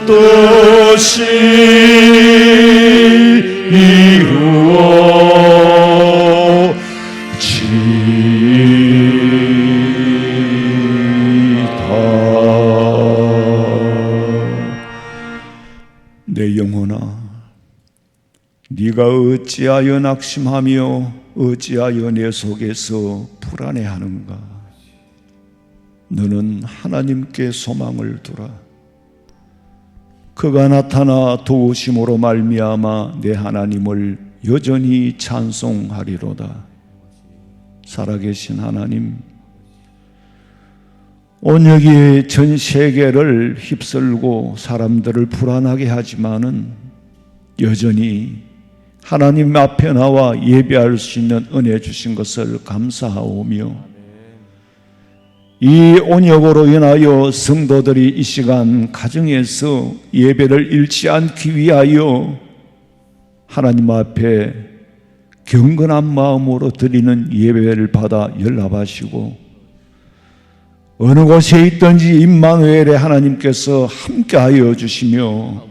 뜻이 이루어지이다. 내 영혼아, 네가 어찌하여 낙심하며 어찌하여 내 속에서 불안해하는가? 너는 하나님께 소망을 두라. 그가 나타나 도우심으로 말미암아 내 하나님을 여전히 찬송하리로다. 살아계신 하나님, 온여기 전 세계를 휩쓸고 사람들을 불안하게 하지만은 여전히 하나님 앞에 나와 예배할 수 있는 은혜 주신 것을 감사하오며, 이 온역으로 인하여 성도들이 이 시간 가정에서 예배를 잃지 않기 위하여 하나님 앞에 경건한 마음으로 드리는 예배를 받아 연락하시고, 어느 곳에 있든지 임마누엘의 하나님께서 함께하여 주시며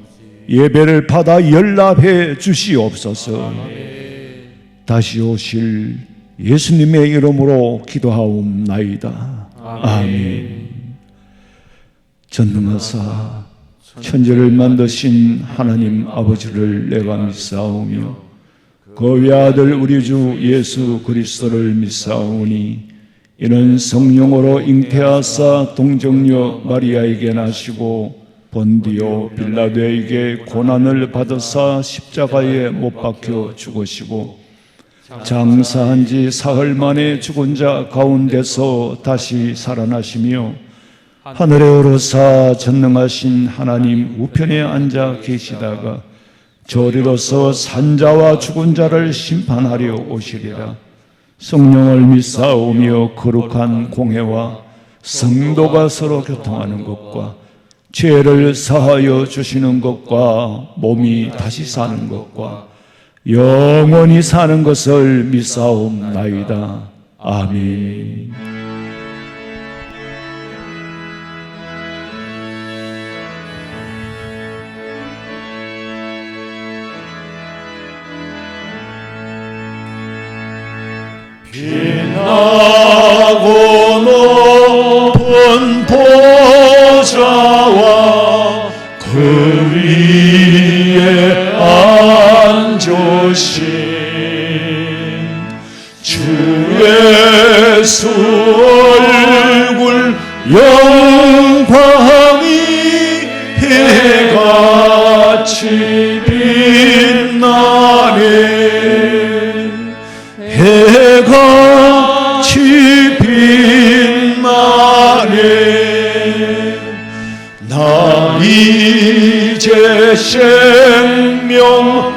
예배를 받아 연락해 주시옵소서. 다시 오실 예수님의 이름으로 기도하옵나이다. 아멘. 전능하사 천지를 만드신 하나님 아버지를 내가 믿사오며 그 외아들 우리 주 예수 그리스도를 믿사오니, 이는 성령으로 잉태하사 동정녀 마리아에게 나시고 본디오 빌라도에게 고난을 받으사 십자가에 못 박혀 죽으시고 장사한 지 사흘 만에 죽은 자 가운데서 다시 살아나시며 하늘에 오르사 전능하신 하나님 우편에 앉아 계시다가 저리로서 산자와 죽은 자를 심판하려 오시리라. 성령을 믿사오며 거룩한 공회와 성도가 서로 교통하는 것과 죄를 사하여 주시는 것과 몸이 다시 사는 것과 영원히 사는 것을 믿사옵나이다. 아멘. 빛나고 높은 보좌와 그 위에 앉으신 주 예수 얼굴 영광이 해같이 빛나네. 해같이 빛나네. 나 이제 생명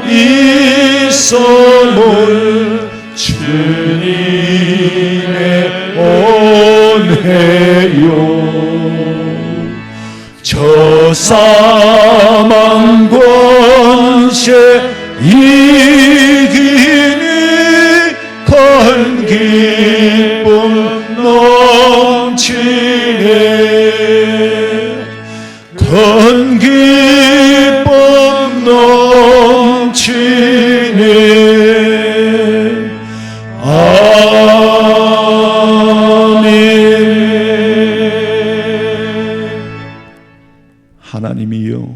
있음을 주님의 은혜요. 저 사망 권세 이기니 큰 기쁨 넘치네. 큰 기쁨 넘치네. 아멘. 하나님이여,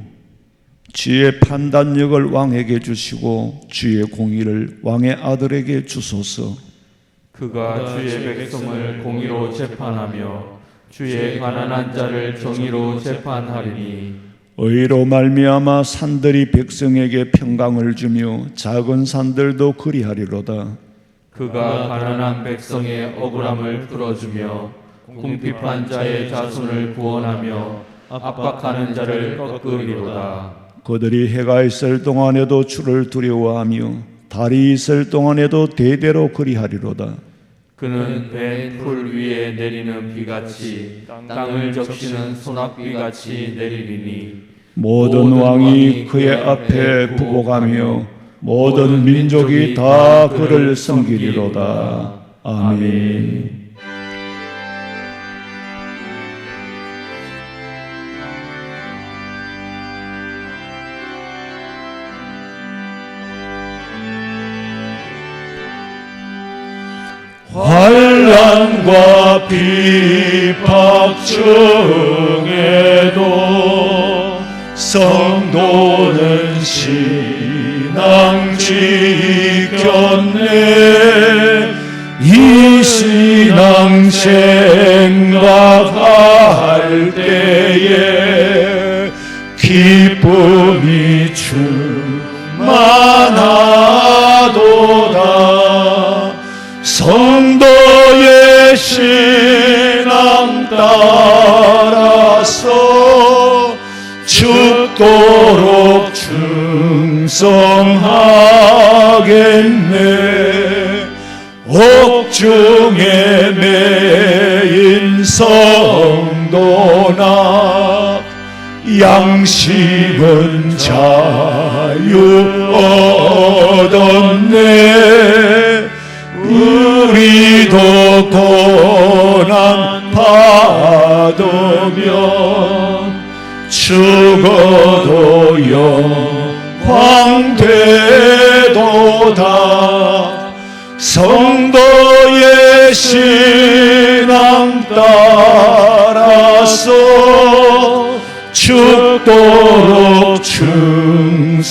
주의 판단력을 왕에게 주시고 주의 공의를 왕의 아들에게 주소서. 그가 주의 백성을 공의로 재판하며 주의 가난한 자를 정의로 재판하리니, 의로 말미암아 산들이 백성에게 평강을 주며 작은 산들도 그리하리로다. 그가 가난한 백성의 억울함을 풀어주며 궁핍한 자의 자손을 구원하며 압박하는 자를 꺾으리로다. 그들이 해가 있을 동안에도 주를 두려워하며 달이 있을 동안에도 대대로 그리하리로다. 그는 벤 풀 위에 내리는 비같이 땅을 적시는 소낙비같이 내리리니, 모든 왕이 그의 앞에 부복하며 모든 민족이 다 그를 섬기리로다. 아멘. 환난과 비박 중에도 성도는 신앙 지켰네. 이 신앙 생각할 때에 기쁨이 충만하도다. 성도의 신앙 따라서 죽도록 충성하겠네. 옥중에 매인 성도나 양심은 자유 얻었네. 우리도 고난 받으면 죽어도 영광 되도다. 성도의 신앙 따라서 죽도록 충성하겠네.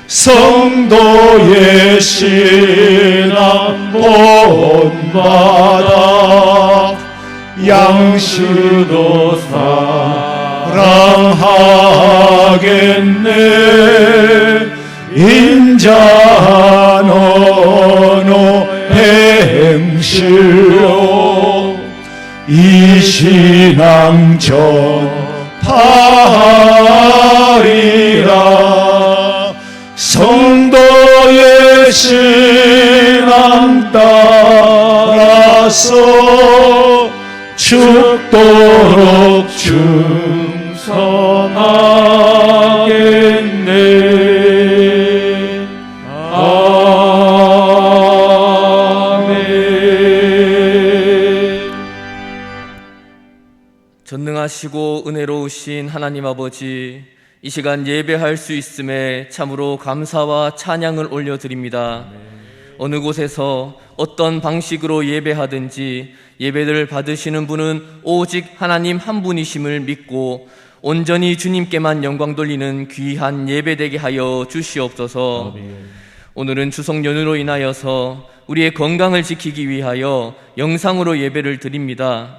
성도의 신앙 본받아 양심도 사랑하겠네. 인자노노 행실로 이 신앙 전파하리라. 성도의 신앙 따라서 죽도록 충성하겠네. 전능하시고 은혜로우신 하나님 아버지, 이 시간 예배할 수 있음에 참으로 감사와 찬양을 올려드립니다. 어느 곳에서 어떤 방식으로 예배하든지 예배를 받으시는 분은 오직 하나님 한 분이심을 믿고 온전히 주님께만 영광 돌리는 귀한 예배되게 하여 주시옵소서. 오늘은 추석 연휴로 인하여서 우리의 건강을 지키기 위하여 영상으로 예배를 드립니다.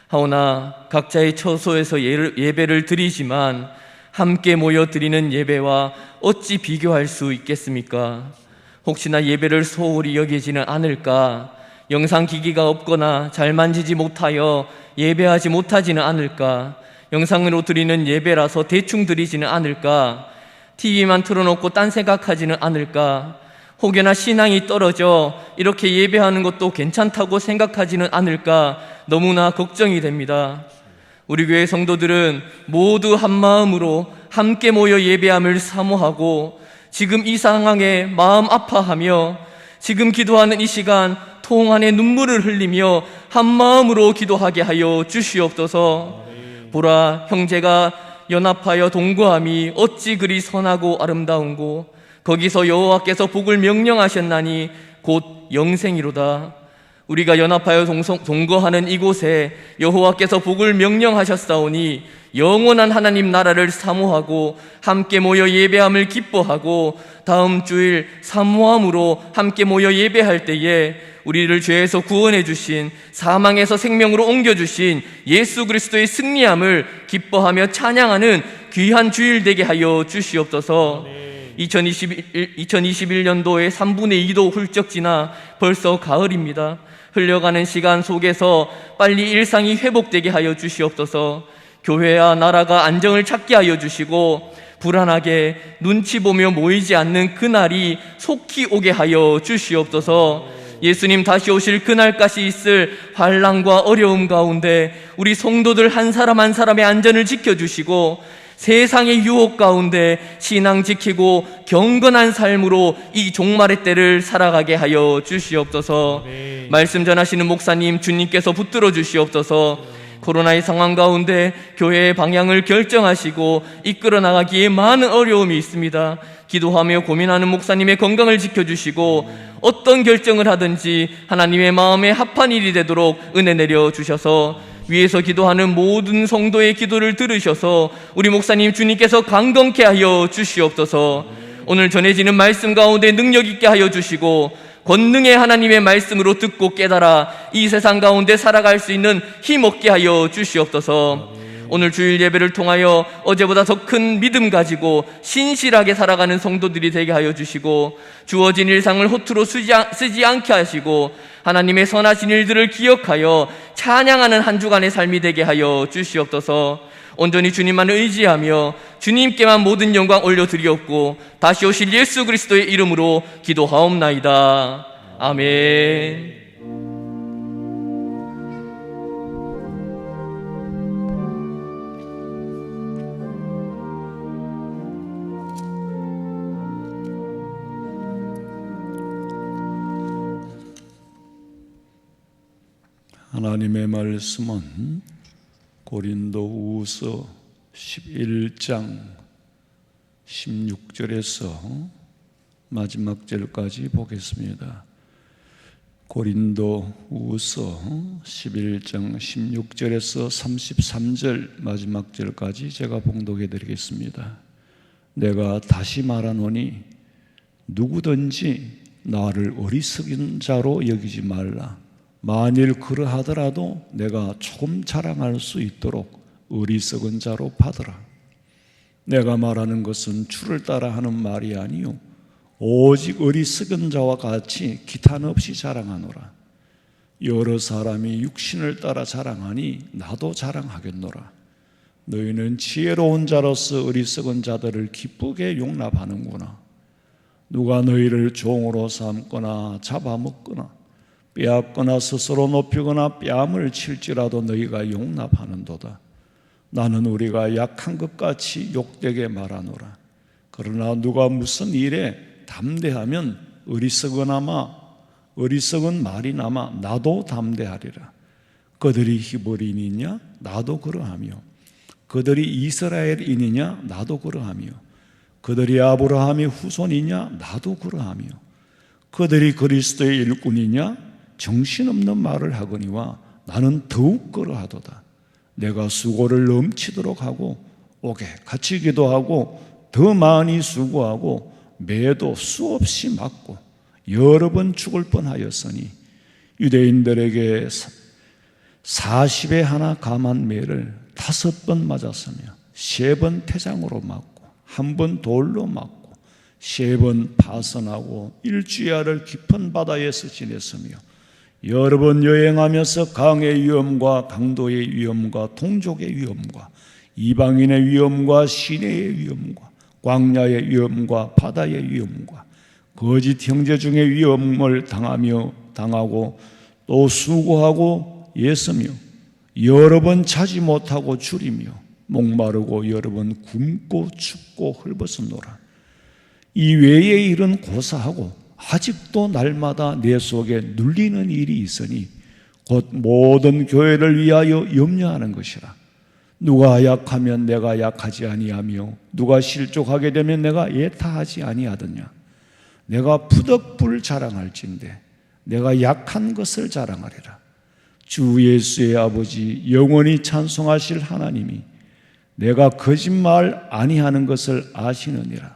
하오나 각자의 처소에서 예배를 드리지만 함께 모여 드리는 예배와 어찌 비교할 수 있겠습니까? 혹시나 예배를 소홀히 여기지는 않을까? 영상기기가 없거나 잘 만지지 못하여 예배하지 못하지는 않을까? 영상으로 드리는 예배라서 대충 드리지는 않을까? TV만 틀어놓고 딴 생각하지는 않을까? 혹여나 신앙이 떨어져 이렇게 예배하는 것도 괜찮다고 생각하지는 않을까? 너무나 걱정이 됩니다. 우리 교회 성도들은 모두 한 마음으로 함께 모여 예배함을 사모하고 지금 이 상황에 마음 아파하며 지금 기도하는 이 시간 통 안에 눈물을 흘리며 한 마음으로 기도하게 하여 주시옵소서. 보라, 형제가 연합하여 동거함이 어찌 그리 선하고 아름다운고 거기서 여호와께서 복을 명령하셨나니 곧 영생이로다. 우리가 연합하여 동거하는 이곳에 여호와께서 복을 명령하셨사오니 영원한 하나님 나라를 사모하고 함께 모여 예배함을 기뻐하고 다음 주일 사모함으로 함께 모여 예배할 때에 우리를 죄에서 구원해 주신, 사망에서 생명으로 옮겨주신 예수 그리스도의 승리함을 기뻐하며 찬양하는 귀한 주일 되게 하여 주시옵소서. 2021년도의 3분의 2도 훌쩍 지나 벌써 가을입니다. 흘려가는 시간 속에서 빨리 일상이 회복되게 하여 주시옵소서. 교회와 나라가 안정을 찾게 하여 주시고 불안하게 눈치 보며 모이지 않는 그날이 속히 오게 하여 주시옵소서. 예수님 다시 오실 그날까지 있을 환난과 어려움 가운데 우리 성도들 한 사람 한 사람의 안전을 지켜주시고 세상의 유혹 가운데 신앙 지키고 경건한 삶으로 이 종말의 때를 살아가게 하여 주시옵소서. 말씀 전하시는 목사님 주님께서 붙들어 주시옵소서. 코로나의 상황 가운데 교회의 방향을 결정하시고 이끌어 나가기에 많은 어려움이 있습니다. 기도하며 고민하는 목사님의 건강을 지켜주시고 어떤 결정을 하든지 하나님의 마음에 합한 일이 되도록 은혜 내려주셔서 위에서 기도하는 모든 성도의 기도를 들으셔서 우리 목사님 주님께서 강건케 하여 주시옵소서. 오늘 전해지는 말씀 가운데 능력 있게 하여 주시고 권능의 하나님의 말씀으로 듣고 깨달아 이 세상 가운데 살아갈 수 있는 힘 얻게 하여 주시옵소서. 오늘 주일 예배를 통하여 어제보다 더 큰 믿음 가지고 신실하게 살아가는 성도들이 되게 하여 주시고 주어진 일상을 허투루 쓰지 않게 하시고 하나님의 선하신 일들을 기억하여 찬양하는 한 주간의 삶이 되게 하여 주시옵소서. 온전히 주님만 의지하며 주님께만 모든 영광 올려드리옵고 다시 오실 예수 그리스도의 이름으로 기도하옵나이다. 아멘. 하나님의 말씀은 고린도후서 11장 16절에서 마지막 절까지 보겠습니다. 고린도후서 11장 16절에서 33절 마지막 절까지 제가 봉독해 드리겠습니다. 내가 다시 말하노니 누구든지 나를 어리석은 자로 여기지 말라. 만일 그러하더라도 내가 조금 자랑할 수 있도록 어리석은 자로 받으라. 내가 말하는 것은 주를 따라 하는 말이 아니요 오직 어리석은 자와 같이 기탄 없이 자랑하노라. 여러 사람이 육신을 따라 자랑하니 나도 자랑하겠노라. 너희는 지혜로운 자로서 어리석은 자들을 기쁘게 용납하는구나. 누가 너희를 종으로 삼거나 잡아먹거나 빼앗거나 스스로 높이거나 뺨을 칠지라도 너희가 용납하는도다. 나는 우리가 약한 것 같이 욕되게 말하노라. 그러나 누가 무슨 일에 담대하면 어리석은 말이나마 나도 담대하리라. 그들이 히브리인이냐? 나도 그러하며 그들이 이스라엘인이냐? 나도 그러하며 그들이 아브라함의 후손이냐? 나도 그러하며 그들이 그리스도의 일꾼이냐? 정신없는 말을 하거니와 나는 더욱 그러하도다. 내가 수고를 넘치도록 하고 옥에 갇히기도 하고 더 많이 수고하고 매도 수없이 맞고 여러 번 죽을 뻔하였으니 유대인들에게 40에 하나 감한 매를 5번 맞았으며 3번 태장으로 맞고 1번 돌로 맞고 3번 파선하고 일주야를 깊은 바다에서 지냈으며 여러 번 여행하면서 강의 위험과 강도의 위험과 동족의 위험과 이방인의 위험과 시내의 위험과 광야의 위험과 바다의 위험과 거짓 형제 중의 위험을 당하고 또 수고하고 애쓰며 여러 번 자지 못하고 줄이며 목마르고 여러 번 굶고 춥고 헐벗었노라. 이 외의 일은 고사하고 아직도 날마다 내 속에 눌리는 일이 있으니 곧 모든 교회를 위하여 염려하는 것이라. 누가 약하면 내가 약하지 아니하며 누가 실족하게 되면 내가 애타하지 아니하더냐. 내가 푸덕불 자랑할진대 내가 약한 것을 자랑하리라. 주 예수의 아버지 영원히 찬송하실 하나님이 내가 거짓말 아니하는 것을 아시느니라.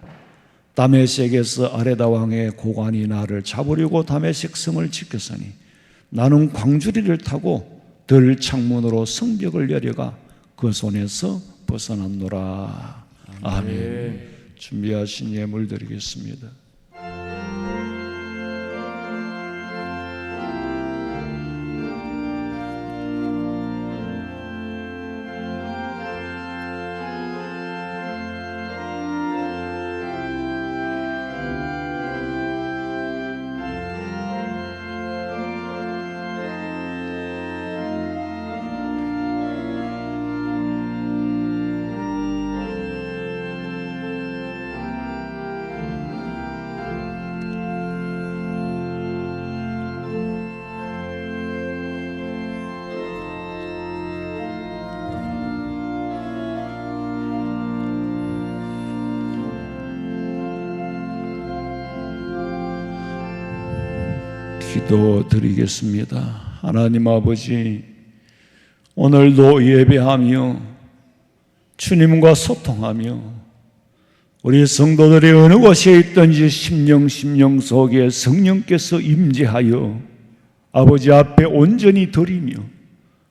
다메섹에서 아레다 왕의 고관이 나를 잡으려고 다메섹 성을 지켰으니 나는 광주리를 타고 들 창문으로 성벽을 내려가 그 손에서 벗어났노라. 아멘. 준비하신 예물 드리겠습니다. 기도드리겠습니다. 하나님 아버지, 오늘도 예배하며 주님과 소통하며 우리 성도들이 어느 곳에 있든지 심령 속에 성령께서 임재하여 아버지 앞에 온전히 드리며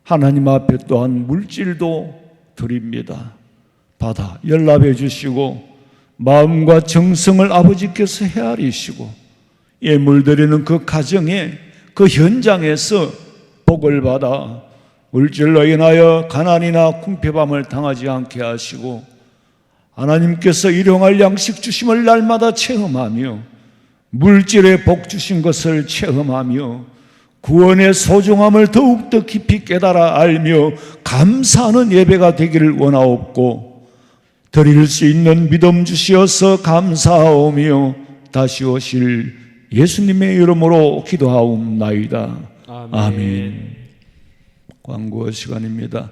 하나님 앞에 또한 물질도 드립니다. 받아 연락해 주시고 마음과 정성을 아버지께서 헤아리시고 예물 드리는 그 가정에 그 현장에서 복을 받아 물질로 인하여 가난이나 궁핍함을 당하지 않게 하시고 하나님께서 일용할 양식 주심을 날마다 체험하며 물질의 복 주신 것을 체험하며 구원의 소중함을 더욱더 깊이 깨달아 알며 감사하는 예배가 되기를 원하옵고 드릴 수 있는 믿음 주시어서 감사하오며 다시 오실 예수님의 이름으로 기도하옵나이다. 아멘. 광고 시간입니다.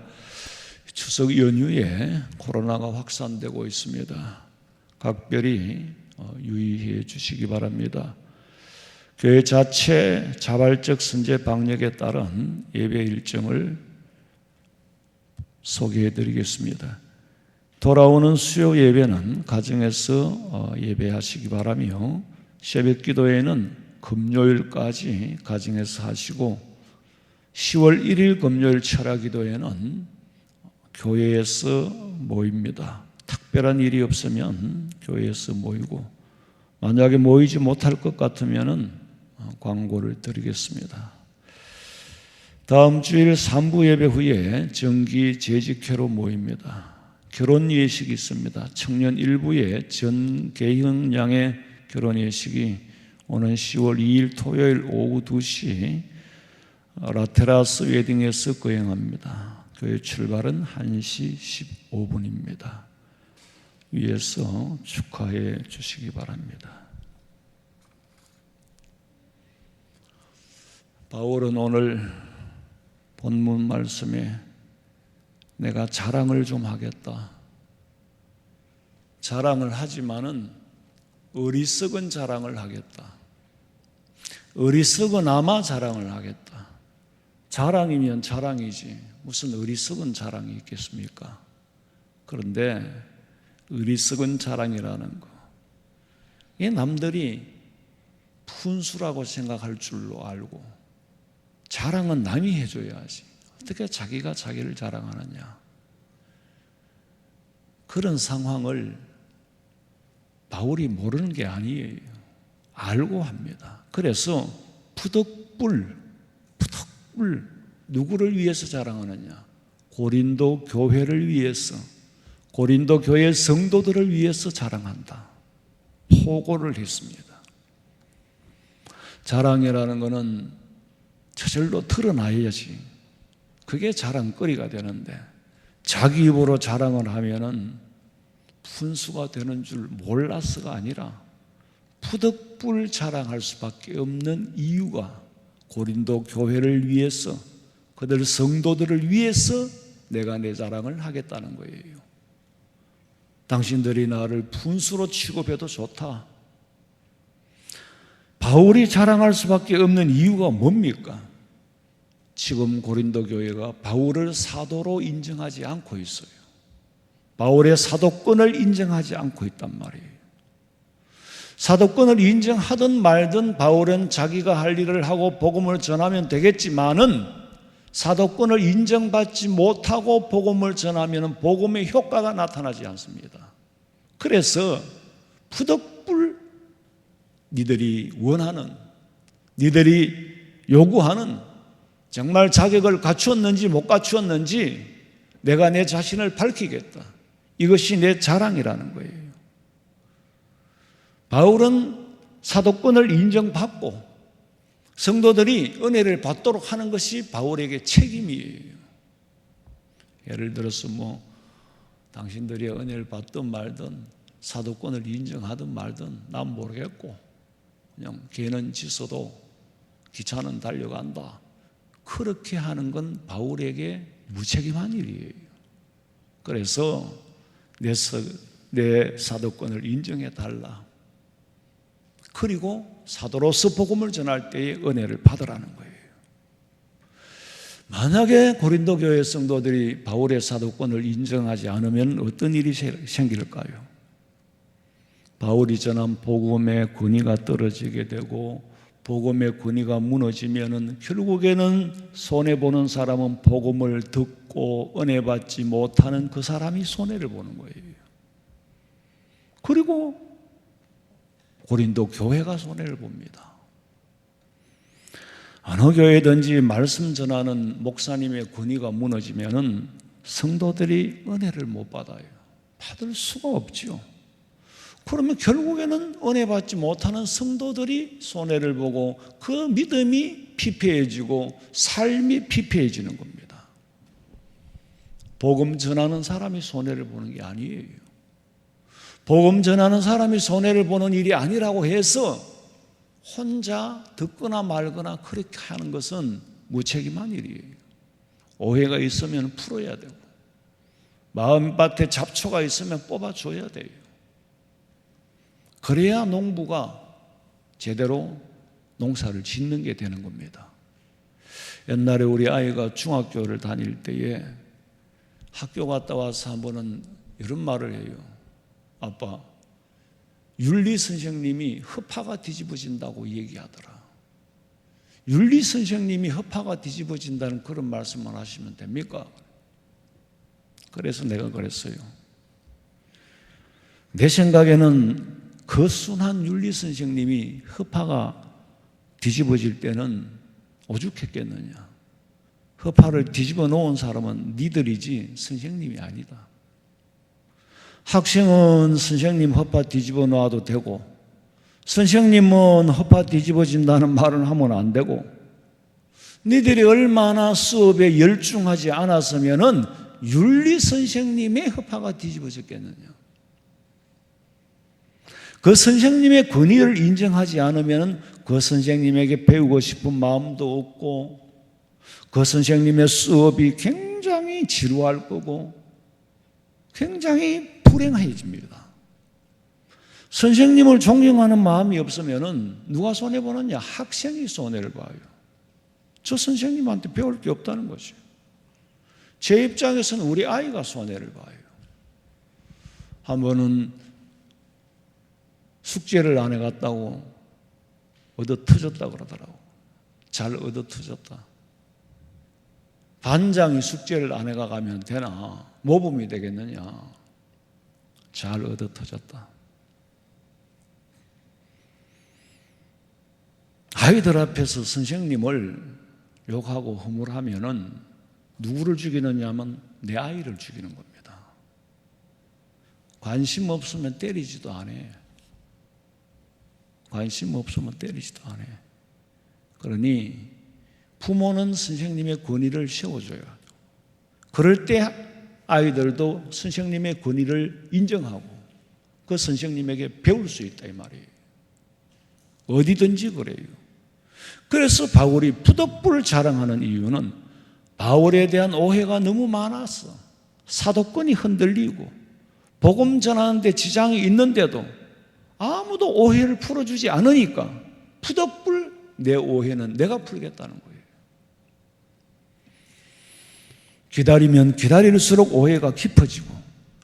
추석 연휴에 코로나가 확산되고 있습니다. 각별히 유의해 주시기 바랍니다. 교회 자체 자발적 선제 방역에 따른 예배 일정을 소개해 드리겠습니다. 돌아오는 수요 예배는 가정에서 예배하시기 바라며 새벽 기도회는 금요일까지 가정에서 하시고 10월 1일 금요일 철야 기도회는 교회에서 모입니다. 특별한 일이 없으면 교회에서 모이고 만약에 모이지 못할 것 같으면 광고를 드리겠습니다. 다음 주일 3부 예배 후에 정기 재직회로 모입니다. 결혼 예식이 있습니다. 청년 일부의 전계형 양의 결혼 예식이 오는 10월 2일 토요일 오후 2시 라테라스 웨딩에서 거행합니다. 교회 출발은 1시 15분입니다. 위에서 축하해 주시기 바랍니다. 바울은 오늘 본문 말씀에 내가 자랑을 좀 하겠다. 자랑을 하지만은 어리석은 자랑을 하겠다. 어리석으나마 자랑을 하겠다. 자랑이면 자랑이지 무슨 어리석은 자랑이 있겠습니까? 그런데 어리석은 자랑이라는 거, 이게 남들이 푼수라고 생각할 줄로 알고 자랑은 남이 해줘야지 어떻게 자기가 자기를 자랑하느냐, 그런 상황을 바울이 모르는 게 아니에요. 알고 합니다. 그래서 푸득불 누구를 위해서 자랑하느냐? 고린도 교회를 위해서, 고린도 교회 성도들을 위해서 자랑한다. 포고를 했습니다. 자랑이라는 것은 저절로 드러나야지 그게 자랑거리가 되는데 자기 입으로 자랑을 하면은 분수가 되는 줄 몰라서가 아니라 푸득불 자랑할 수밖에 없는 이유가 고린도 교회를 위해서, 그들 성도들을 위해서 내가 내 자랑을 하겠다는 거예요. 당신들이 나를 분수로 취급해도 좋다. 바울이 자랑할 수밖에 없는 이유가 뭡니까? 지금 고린도 교회가 바울을 사도로 인정하지 않고 있어요. 바울의 사도권을 인정하지 않고 있단 말이에요. 사도권을 인정하든 말든 바울은 자기가 할 일을 하고 복음을 전하면 되겠지만은 사도권을 인정받지 못하고 복음을 전하면 복음의 효과가 나타나지 않습니다. 그래서 푸득불 니들이 원하는, 니들이 요구하는, 정말 자격을 갖추었는지 못 갖추었는지 내가 내 자신을 밝히겠다. 이것이 내 자랑이라는 거예요. 바울은 사도권을 인정받고 성도들이 은혜를 받도록 하는 것이 바울에게 책임이에요. 예를 들어서 당신들이 은혜를 받든 말든 사도권을 인정하든 말든 난 모르겠고 그냥 개는 짖어도 기차는 달려간다. 그렇게 하는 건 바울에게 무책임한 일이에요. 그래서 내 사도권을 인정해 달라. 그리고 사도로서 복음을 전할 때에 은혜를 받으라는 거예요. 만약에 고린도 교회 성도들이 바울의 사도권을 인정하지 않으면 어떤 일이 생길까요? 바울이 전한 복음의 권위가 떨어지게 되고 복음의 권위가 무너지면은 결국에는 손해보는 사람은 복음을 듣고 은혜 받지 못하는 그 사람이 손해를 보는 거예요. 그리고 고린도 교회가 손해를 봅니다. 어느 교회든지 말씀 전하는 목사님의 권위가 무너지면은 성도들이 은혜를 못 받아요. 받을 수가 없지요. 그러면 결국에는 은혜 받지 못하는 성도들이 손해를 보고 그 믿음이 피폐해지고 삶이 피폐해지는 겁니다. 복음 전하는 사람이 손해를 보는 게 아니에요. 복음 전하는 사람이 손해를 보는 일이 아니라고 해서 혼자 듣거나 말거나 그렇게 하는 것은 무책임한 일이에요. 오해가 있으면 풀어야 되고 마음밭에 잡초가 있으면 뽑아줘야 돼요. 그래야 농부가 제대로 농사를 짓는 게 되는 겁니다. 옛날에 우리 아이가 중학교를 다닐 때에 학교 갔다 와서 한 번은 이런 말을 해요. 아빠, 윤리 선생님이 허파가 뒤집어진다고 얘기하더라. 윤리 선생님이 허파가 뒤집어진다는 그런 말씀만 하시면 됩니까? 그래서 내가 그랬어요. 내 생각에는 그 순한 윤리 선생님이 허파가 뒤집어질 때는 오죽했겠느냐. 허파를 뒤집어 놓은 사람은 니들이지 선생님이 아니다. 학생은 선생님 허파 뒤집어 놓아도 되고 선생님은 허파 뒤집어진다는 말은 하면 안 되고 니들이 얼마나 수업에 열중하지 않았으면은 윤리 선생님의 허파가 뒤집어졌겠느냐. 그 선생님의 권위를 인정하지 않으면 그 선생님에게 배우고 싶은 마음도 없고 그 선생님의 수업이 굉장히 지루할 거고 굉장히 불행해집니다. 선생님을 존경하는 마음이 없으면 누가 손해보느냐? 학생이 손해를 봐요. 저 선생님한테 배울 게 없다는 거죠. 제 입장에서는 우리 아이가 손해를 봐요. 한 번은 숙제를 안 해갔다고 얻어 터졌다고 그러더라고. 잘 얻어 터졌다. 반장이 숙제를 안 해가면 되나? 모범이 되겠느냐? 잘 얻어 터졌다. 아이들 앞에서 선생님을 욕하고 허물하면은 누구를 죽이느냐 하면 내 아이를 죽이는 겁니다. 관심 없으면 때리지도 않아. 관심 없으면 때리지도 않아. 그러니 부모는 선생님의 권위를 세워줘야 돼요. 그럴 때 아이들도 선생님의 권위를 인정하고 그 선생님에게 배울 수 있다 이 말이에요. 어디든지 그래요. 그래서 바울이 푸덕불을 자랑하는 이유는 바울에 대한 오해가 너무 많았어. 사도권이 흔들리고 복음 전하는 데 지장이 있는데도 아무도 오해를 풀어주지 않으니까 푸덕불 내 오해는 내가 풀겠다는 거예요. 기다리면 기다릴수록 오해가 깊어지고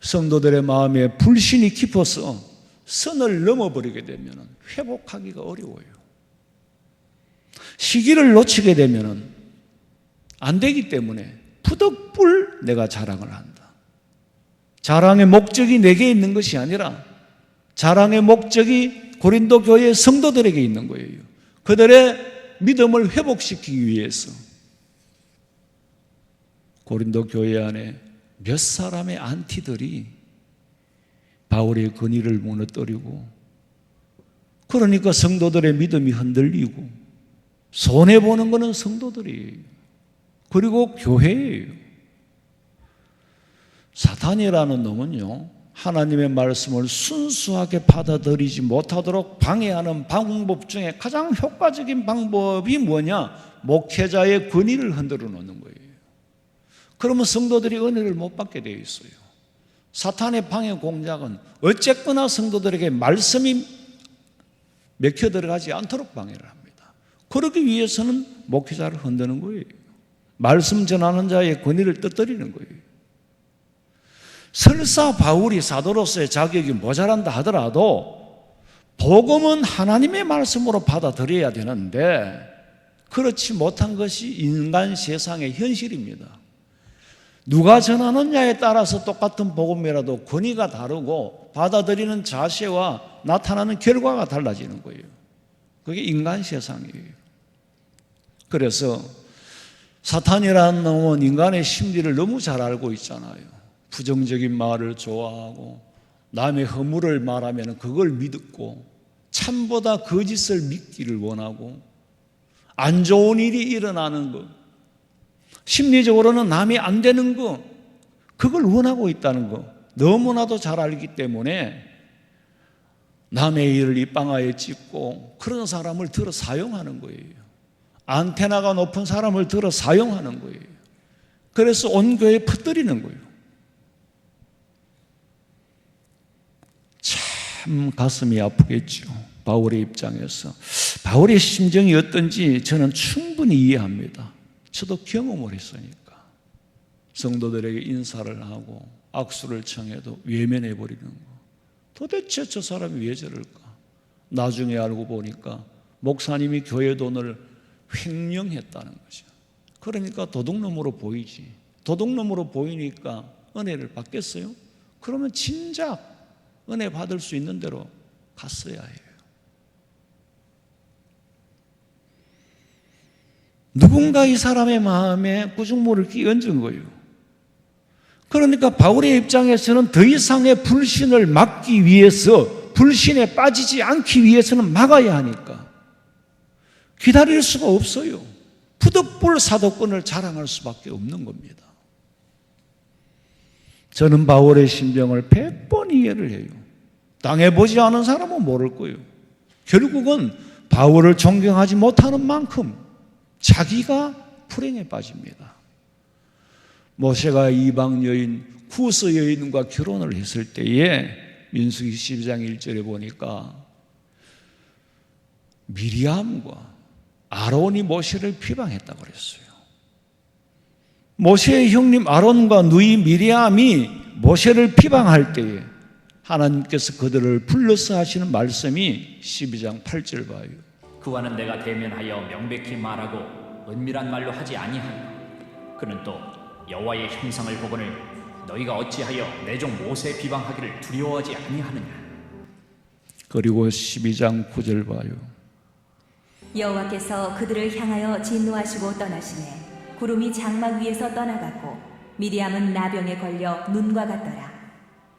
성도들의 마음에 불신이 깊어서 선을 넘어버리게 되면 회복하기가 어려워요. 시기를 놓치게 되면 안 되기 때문에 푸덕불 내가 자랑을 한다. 자랑의 목적이 내게 있는 것이 아니라 자랑의 목적이 고린도 교회 성도들에게 있는 거예요. 그들의 믿음을 회복시키기 위해서 고린도 교회 안에 몇 사람의 안티들이 바울의 권위를 무너뜨리고 그러니까 성도들의 믿음이 흔들리고 손해보는 것은 성도들이에요. 그리고 교회예요. 사탄이라는 놈은요, 하나님의 말씀을 순수하게 받아들이지 못하도록 방해하는 방법 중에 가장 효과적인 방법이 뭐냐? 목회자의 권위를 흔들어 놓는 거예요. 그러면 성도들이 은혜를 못 받게 되어 있어요. 사탄의 방해 공작은 어쨌거나 성도들에게 말씀이 맥혀 들어가지 않도록 방해를 합니다. 그러기 위해서는 목회자를 흔드는 거예요. 말씀 전하는 자의 권위를 떨어뜨리는 거예요. 설사 바울이 사도로서의 자격이 모자란다 하더라도 복음은 하나님의 말씀으로 받아들여야 되는데 그렇지 못한 것이 인간 세상의 현실입니다. 누가 전하느냐에 따라서 똑같은 복음이라도 권위가 다르고 받아들이는 자세와 나타나는 결과가 달라지는 거예요. 그게 인간 세상이에요. 그래서 사탄이라는 놈은 인간의 심리를 너무 잘 알고 있잖아요. 부정적인 말을 좋아하고 남의 허물을 말하면 그걸 믿고 참보다 거짓을 믿기를 원하고 안 좋은 일이 일어나는 것, 심리적으로는 남이 안 되는 것, 그걸 원하고 있다는 것 너무나도 잘 알기 때문에 남의 일을 입방아에 찍고 그런 사람을 들어 사용하는 거예요. 안테나가 높은 사람을 들어 사용하는 거예요. 그래서 온 교회에 퍼뜨리는 거예요. 참 가슴이 아프겠죠. 바울의 입장에서. 바울의 심정이 어떤지 저는 충분히 이해합니다. 저도 경험을 했으니까. 성도들에게 인사를 하고 악수를 청해도 외면해 버리는 거. 도대체 저 사람이 왜 저럴까? 나중에 알고 보니까 목사님이 교회 돈을 횡령했다는 거죠. 그러니까 도둑놈으로 보이지. 도둑놈으로 보이니까 은혜를 받겠어요? 그러면 진작 은혜 받을 수 있는 대로 갔어야 해요. 누군가 이 사람의 마음에 구중물을 끼얹은 거예요. 그러니까 바울의 입장에서는 더 이상의 불신을 막기 위해서, 불신에 빠지지 않기 위해서는 막아야 하니까 기다릴 수가 없어요. 푸득불 사도권을 자랑할 수밖에 없는 겁니다. 저는 바울의 심정을 100번 이해를 해요. 당해보지 않은 사람은 모를 거예요. 결국은 바울을 존경하지 못하는 만큼 자기가 불행에 빠집니다. 모세가 이방 여인 쿠스 여인과 결혼을 했을 때에 민수기 12장 1절에 보니까 미리암과 아론이 모세를 비방했다고 그랬어요. 모세의 형님 아론과 누이 미리암이 모세를 비방할 때에 하나님께서 그들을 불러서 하시는 말씀이 12장 8절 봐요. 그와는 내가 대면하여 명백히 말하고 은밀한 말로 하지 아니하노. 그는 또 여호와의 형상을 보거늘 너희가 어찌하여 내 종 모세 비방하기를 두려워하지 아니하느냐. 그리고 12장 9절 봐요. 여호와께서 그들을 향하여 진노하시고 떠나시매 구름이 장막 위에서 떠나갔고 미리암은 나병에 걸려 눈과 같더라.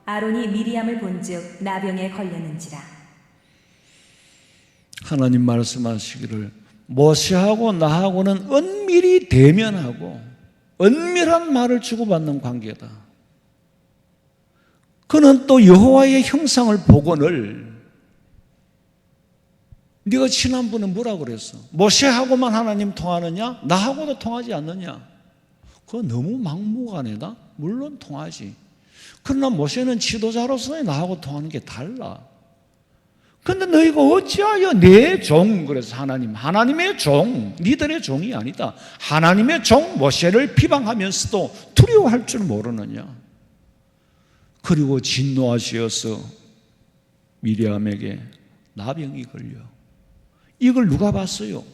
아론이 미리암을 본즉 나병에 걸렸는지라. 하나님 말씀하시기를 모세하고 나하고는 은밀히 대면하고 은밀한 말을 주고받는 관계다. 그는 또 여호와의 형상을 보거늘. 네가 지난번에 뭐라고 그랬어? 모세하고만 하나님 통하느냐? 나하고도 통하지 않느냐? 그거 너무 막무가내다? 물론 통하지. 그러나 모세는 지도자로서의 나하고 통하는 게 달라. 근데 너희가 어찌하여 내 종, 그래서 하나님의 종, 니들의 종이 아니다. 하나님의 종 모세를 비방하면서도 두려워할 줄 모르느냐? 그리고 진노하시어서 미리암에게 나병이 걸려. 이걸 누가 봤어요?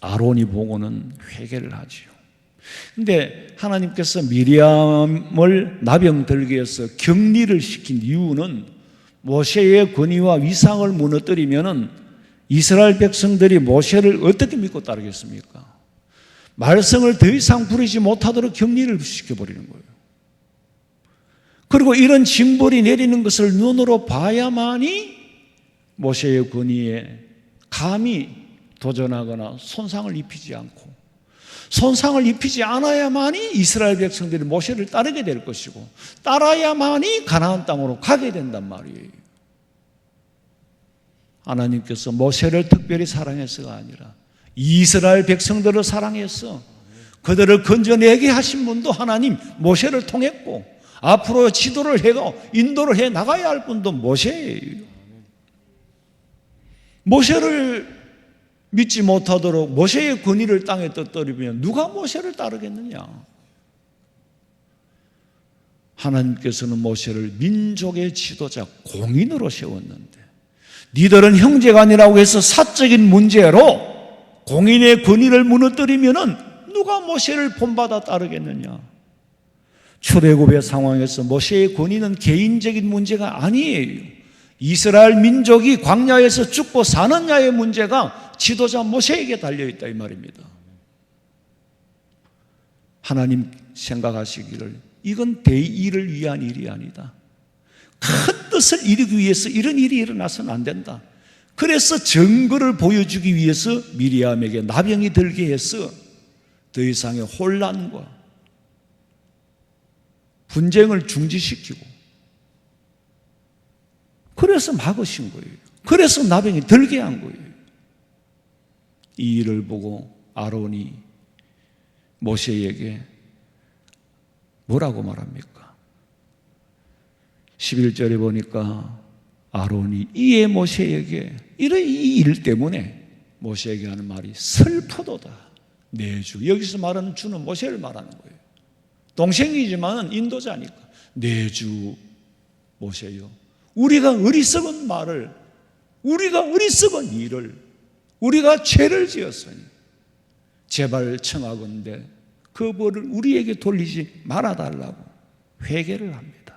아론이 보고는 회개를 하지요. 근데 하나님께서 미리암을 나병 들게 해서 격리를 시킨 이유는 모세의 권위와 위상을 무너뜨리면은 이스라엘 백성들이 모세를 어떻게 믿고 따르겠습니까? 말썽을 더 이상 부리지 못하도록 격리를 시켜버리는 거예요. 그리고 이런 징벌이 내리는 것을 눈으로 봐야만이 모세의 권위에 감히 도전하거나 손상을 입히지 않고, 손상을 입히지 않아야만이 이스라엘 백성들이 모세를 따르게 될 것이고, 따라야만이 가나안 땅으로 가게 된단 말이에요. 하나님께서 모세를 특별히 사랑해서가 아니라 이스라엘 백성들을 사랑해서 그들을 건져내게 하신 분도 하나님 모세를 통했고, 앞으로 지도를 해고 인도를 해 나가야 할 분도 모세예요. 모세를 믿지 못하도록 모세의 권위를 땅에 떠뜨리면 누가 모세를 따르겠느냐? 하나님께서는 모세를 민족의 지도자, 공인으로 세웠는데 니들은 형제가 아니라고 해서 사적인 문제로 공인의 권위를 무너뜨리면은 누가 모세를 본받아 따르겠느냐? 출애굽의 상황에서 모세의 권위는 개인적인 문제가 아니에요. 이스라엘 민족이 광야에서 죽고 사느냐의 문제가 지도자 모세에게 달려있다 이 말입니다. 하나님 생각하시기를 이건 대의를 위한 일이 아니다. 큰 뜻을 이루기 위해서 이런 일이 일어나서는 안 된다. 그래서 증거를 보여주기 위해서 미리암에게 나병이 들게 해서 더 이상의 혼란과 분쟁을 중지시키고 그래서 막으신 거예요. 그래서 나병이 들게 한 거예요. 이 일을 보고 아론이 모세에게 뭐라고 말합니까? 11절에 보니까 아론이 이에 모세에게 이 일 때문에 모세에게 하는 말이 슬프도다. 내 주. 여기서 말하는 주는 모세를 말하는 거예요. 동생이지만 인도자니까. 내 주 모세요. 우리가 어리석은 말을, 우리가 어리석은 일을, 우리가 죄를 지었으니 제발 청하건대 그 벌을 우리에게 돌리지 말아달라고 회개를 합니다.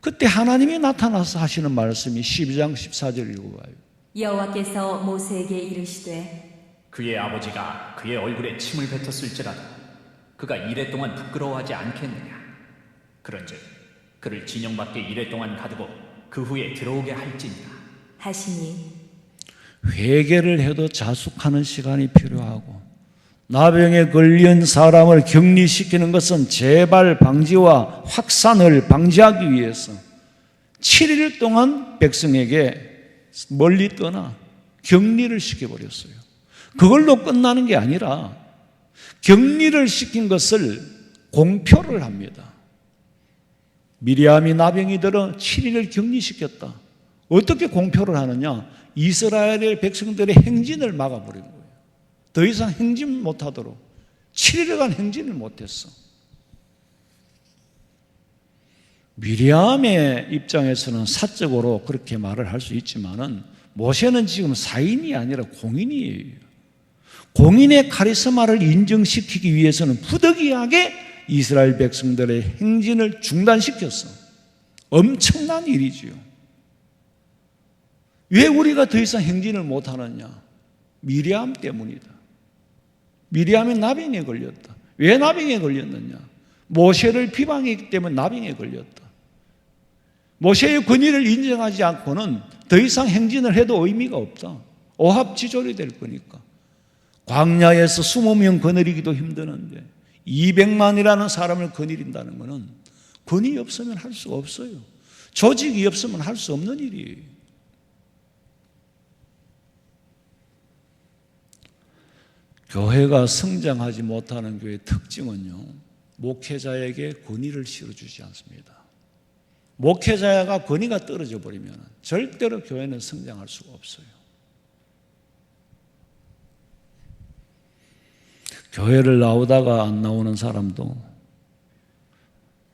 그때 하나님이 나타나서 하시는 말씀이 12장 14절 읽어봐요. 여호와께서 모세에게 이르시되 그의 아버지가 그의 얼굴에 침을 뱉었을지라도 그가 이래 동안 부끄러워하지 않겠느냐? 그런즉 그를 진영 밖에 이래 동안 가두고 그 후에 들어오게 할지니라 하시니 회개를 해도 자숙하는 시간이 필요하고 나병에 걸린 사람을 격리시키는 것은 재발 방지와 확산을 방지하기 위해서 7일 동안 백성에게 멀리 떠나 격리를 시켜버렸어요. 그걸로 끝나는 게 아니라 격리를 시킨 것을 공표를 합니다. 미리암이 나병이 들어 7일을 격리시켰다. 어떻게 공표를 하느냐? 이스라엘의 백성들의 행진을 막아버린 거예요. 더 이상 행진 못하도록 7일간 행진을 못했어. 미리암의 입장에서는 사적으로 그렇게 말을 할 수 있지만은 모세는 지금 사인이 아니라 공인이에요. 공인의 카리스마를 인정시키기 위해서는 부득이하게 이스라엘 백성들의 행진을 중단시켰어. 엄청난 일이지요. 왜 우리가 더 이상 행진을 못하느냐? 미리암 때문이다. 미리암이 나병에 걸렸다. 왜 나병에 걸렸느냐? 모세를 비방했기 때문에 나병에 걸렸다. 모세의 권위를 인정하지 않고는 더 이상 행진을 해도 의미가 없다. 오합지졸이 될 거니까. 광야에서 20명 거느리기도 힘드는데 200만이라는 사람을 거느린다는 것은 권위 없으면 할 수가 없어요. 조직이 없으면 할 수 없는 일이에요. 교회가 성장하지 못하는 교회의 특징은요, 목회자에게 권위를 실어주지 않습니다. 목회자가 권위가 떨어져 버리면 절대로 교회는 성장할 수가 없어요. 교회를 나오다가 안 나오는 사람도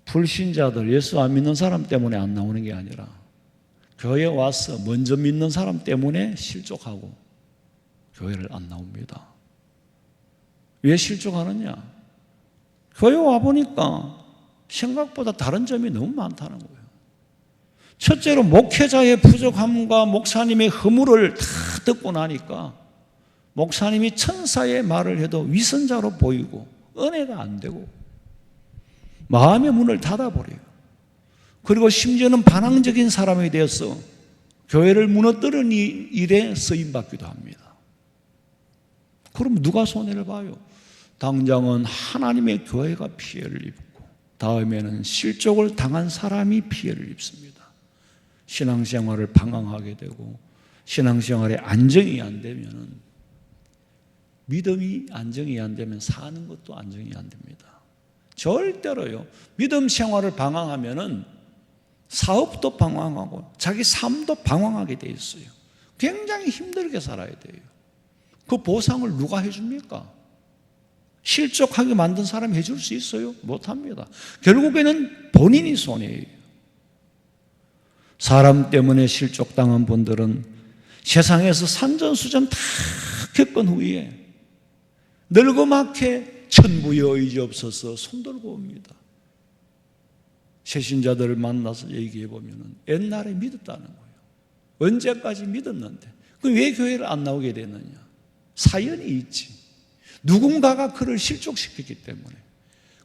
불신자들, 예수 안 믿는 사람 때문에 안 나오는 게 아니라 교회에 와서 먼저 믿는 사람 때문에 실족하고 교회를 안 나옵니다. 왜 실족하느냐? 교회 와보니까 생각보다 다른 점이 너무 많다는 거예요. 첫째로 목회자의 부족함과 목사님의 허물을 다 듣고 나니까 목사님이 천사의 말을 해도 위선자로 보이고 은혜가 안 되고 마음의 문을 닫아버려요. 그리고 심지어는 반항적인 사람이 되어서 교회를 무너뜨리는 일에 쓰임받기도 합니다. 그럼 누가 손해를 봐요? 당장은 하나님의 교회가 피해를 입고 다음에는 실족을 당한 사람이 피해를 입습니다. 신앙생활을 방황하게 되고 신앙생활에 안정이 안 되면 믿음이 안정이 안 되면 사는 것도 안정이 안 됩니다. 절대로요. 믿음 생활을 방황하면은 사업도 방황하고 자기 삶도 방황하게 돼 있어요. 굉장히 힘들게 살아야 돼요. 그 보상을 누가 해줍니까? 실족하게 만든 사람이 해줄 수 있어요? 못합니다. 결국에는 본인이 손해예요. 사람 때문에 실족당한 분들은 세상에서 산전수전 다 겪은 후에 늙어막해 천부여 의지 없어서 손들고 옵니다. 새신자들을 만나서 얘기해 보면 옛날에 믿었다는 거예요. 언제까지 믿었는데 왜 교회를 안 나오게 됐느냐? 사연이 있지. 누군가가 그를 실족시켰기 때문에.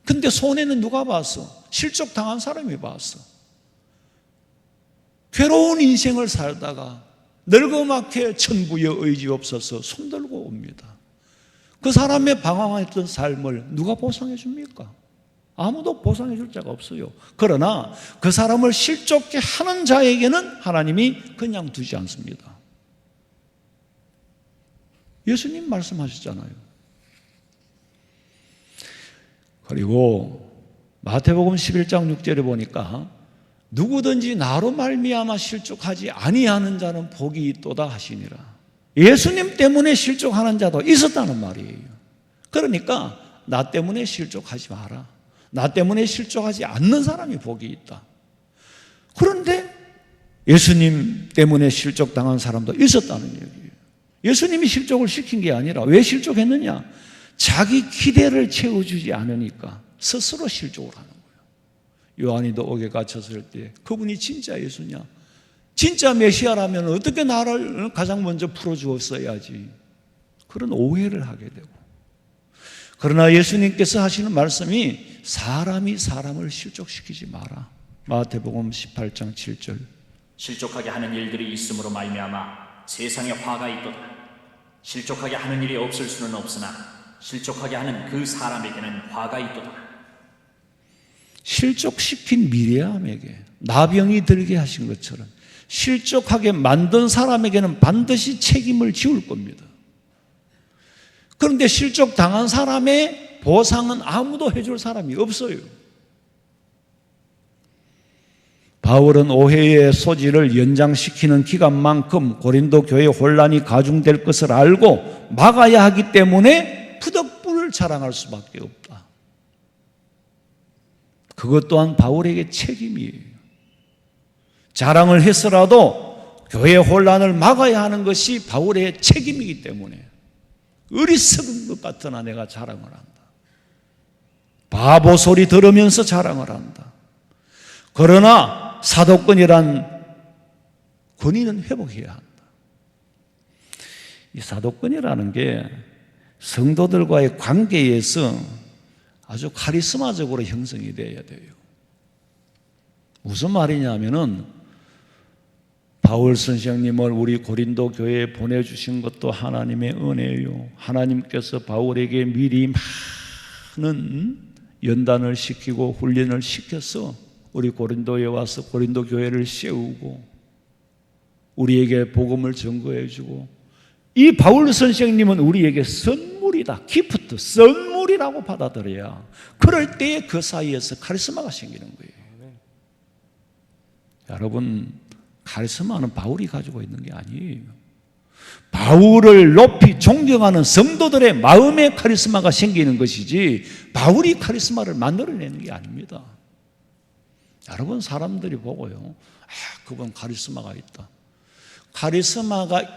근데 손해는 누가 봤어? 실족당한 사람이 봤어. 괴로운 인생을 살다가 늙어막해 천부여 의지 없어서 손들고 옵니다. 그 사람의 방황했던 삶을 누가 보상해 줍니까? 아무도 보상해 줄 자가 없어요. 그러나 그 사람을 실족케 하는 자에게는 하나님이 그냥 두지 않습니다. 예수님 말씀하셨잖아요. 그리고 마태복음 11장 6절에 보니까 누구든지 나로 말미암아 실족하지 아니하는 자는 복이 있도다 하시니라. 예수님 때문에 실족하는 자도 있었다는 말이에요. 그러니까 나 때문에 실족하지 마라. 나 때문에 실족하지 않는 사람이 복이 있다. 그런데 예수님 때문에 실족당한 사람도 있었다는 얘기예요. 예수님이 실족을 시킨 게 아니라 왜 실족했느냐? 자기 기대를 채워주지 않으니까 스스로 실족을 하는 거예요. 요한이도 옥에 갇혔을 때 그분이 진짜 예수냐? 진짜 메시아라면 어떻게 나를 가장 먼저 풀어주었어야지. 그런 오해를 하게 되고. 그러나 예수님께서 하시는 말씀이 사람이 사람을 실족시키지 마라. 마태복음 18장 7절. 실족하게 하는 일들이 있음으로 말미암아 세상에 화가 있도다. 실족하게 하는 일이 없을 수는 없으나 실족하게 하는 그 사람에게는 화가 있도다. 실족시킨 미레암에게 나병이 들게 하신 것처럼 실족하게 만든 사람에게는 반드시 책임을 지울 겁니다. 그런데 실족당한 사람의 보상은 아무도 해줄 사람이 없어요. 바울은 오해의 소지를 연장시키는 기간만큼 고린도 교회 혼란이 가중될 것을 알고 막아야 하기 때문에 푸덕불을 자랑할 수밖에 없다. 그것 또한 바울에게 책임이에요. 자랑을 했으라도 교회 혼란을 막아야 하는 것이 바울의 책임이기 때문에 어리석은 것 같으나 내가 자랑을 한다. 바보 소리 들으면서 자랑을 한다. 그러나 사도권이란 권위는 회복해야 한다. 이 사도권이라는 게 성도들과의 관계에서 아주 카리스마적으로 형성이 되어야 돼요. 무슨 말이냐면은 바울 선생님을 우리 고린도 교회에 보내주신 것도 하나님의 은혜예요. 하나님께서 바울에게 미리 많은 연단을 시키고 훈련을 시켜서 우리 고린도에 와서 고린도 교회를 세우고 우리에게 복음을 전거해 주고, 이 바울 선생님은 우리에게 선물이다. 기프트, 선물이라고 받아들여야 그럴 때에 그 사이에서 카리스마가 생기는 거예요. 여러분, 카리스마는 바울이 가지고 있는 게 아니에요. 바울을 높이 존경하는 성도들의 마음에 카리스마가 생기는 것이지 바울이 카리스마를 만들어내는 게 아닙니다. 여러분, 사람들이 보고요, 그분 카리스마가 있다. 카리스마가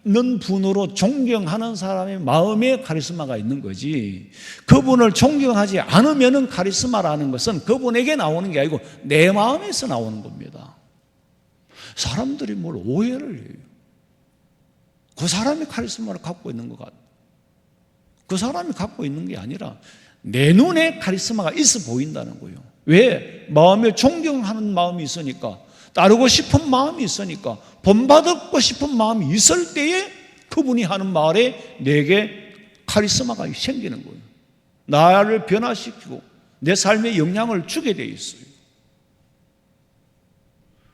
있는 분으로 존경하는 사람의 마음에 카리스마가 있는 거지, 그분을 존경하지 않으면 카리스마라는 것은 그분에게 나오는 게 아니고 내 마음에서 나오는 겁니다. 사람들이 뭘 오해를 해요. 그 사람이 카리스마를 갖고 있는 것 같아. 그 사람이 갖고 있는 게 아니라 내 눈에 카리스마가 있어 보인다는 거예요. 왜? 마음에 존경하는 마음이 있으니까, 따르고 싶은 마음이 있으니까, 본받고 싶은 마음이 있을 때에 그분이 하는 말에 내게 카리스마가 생기는 거예요. 나를 변화시키고 내 삶에 영향을 주게 돼 있어요.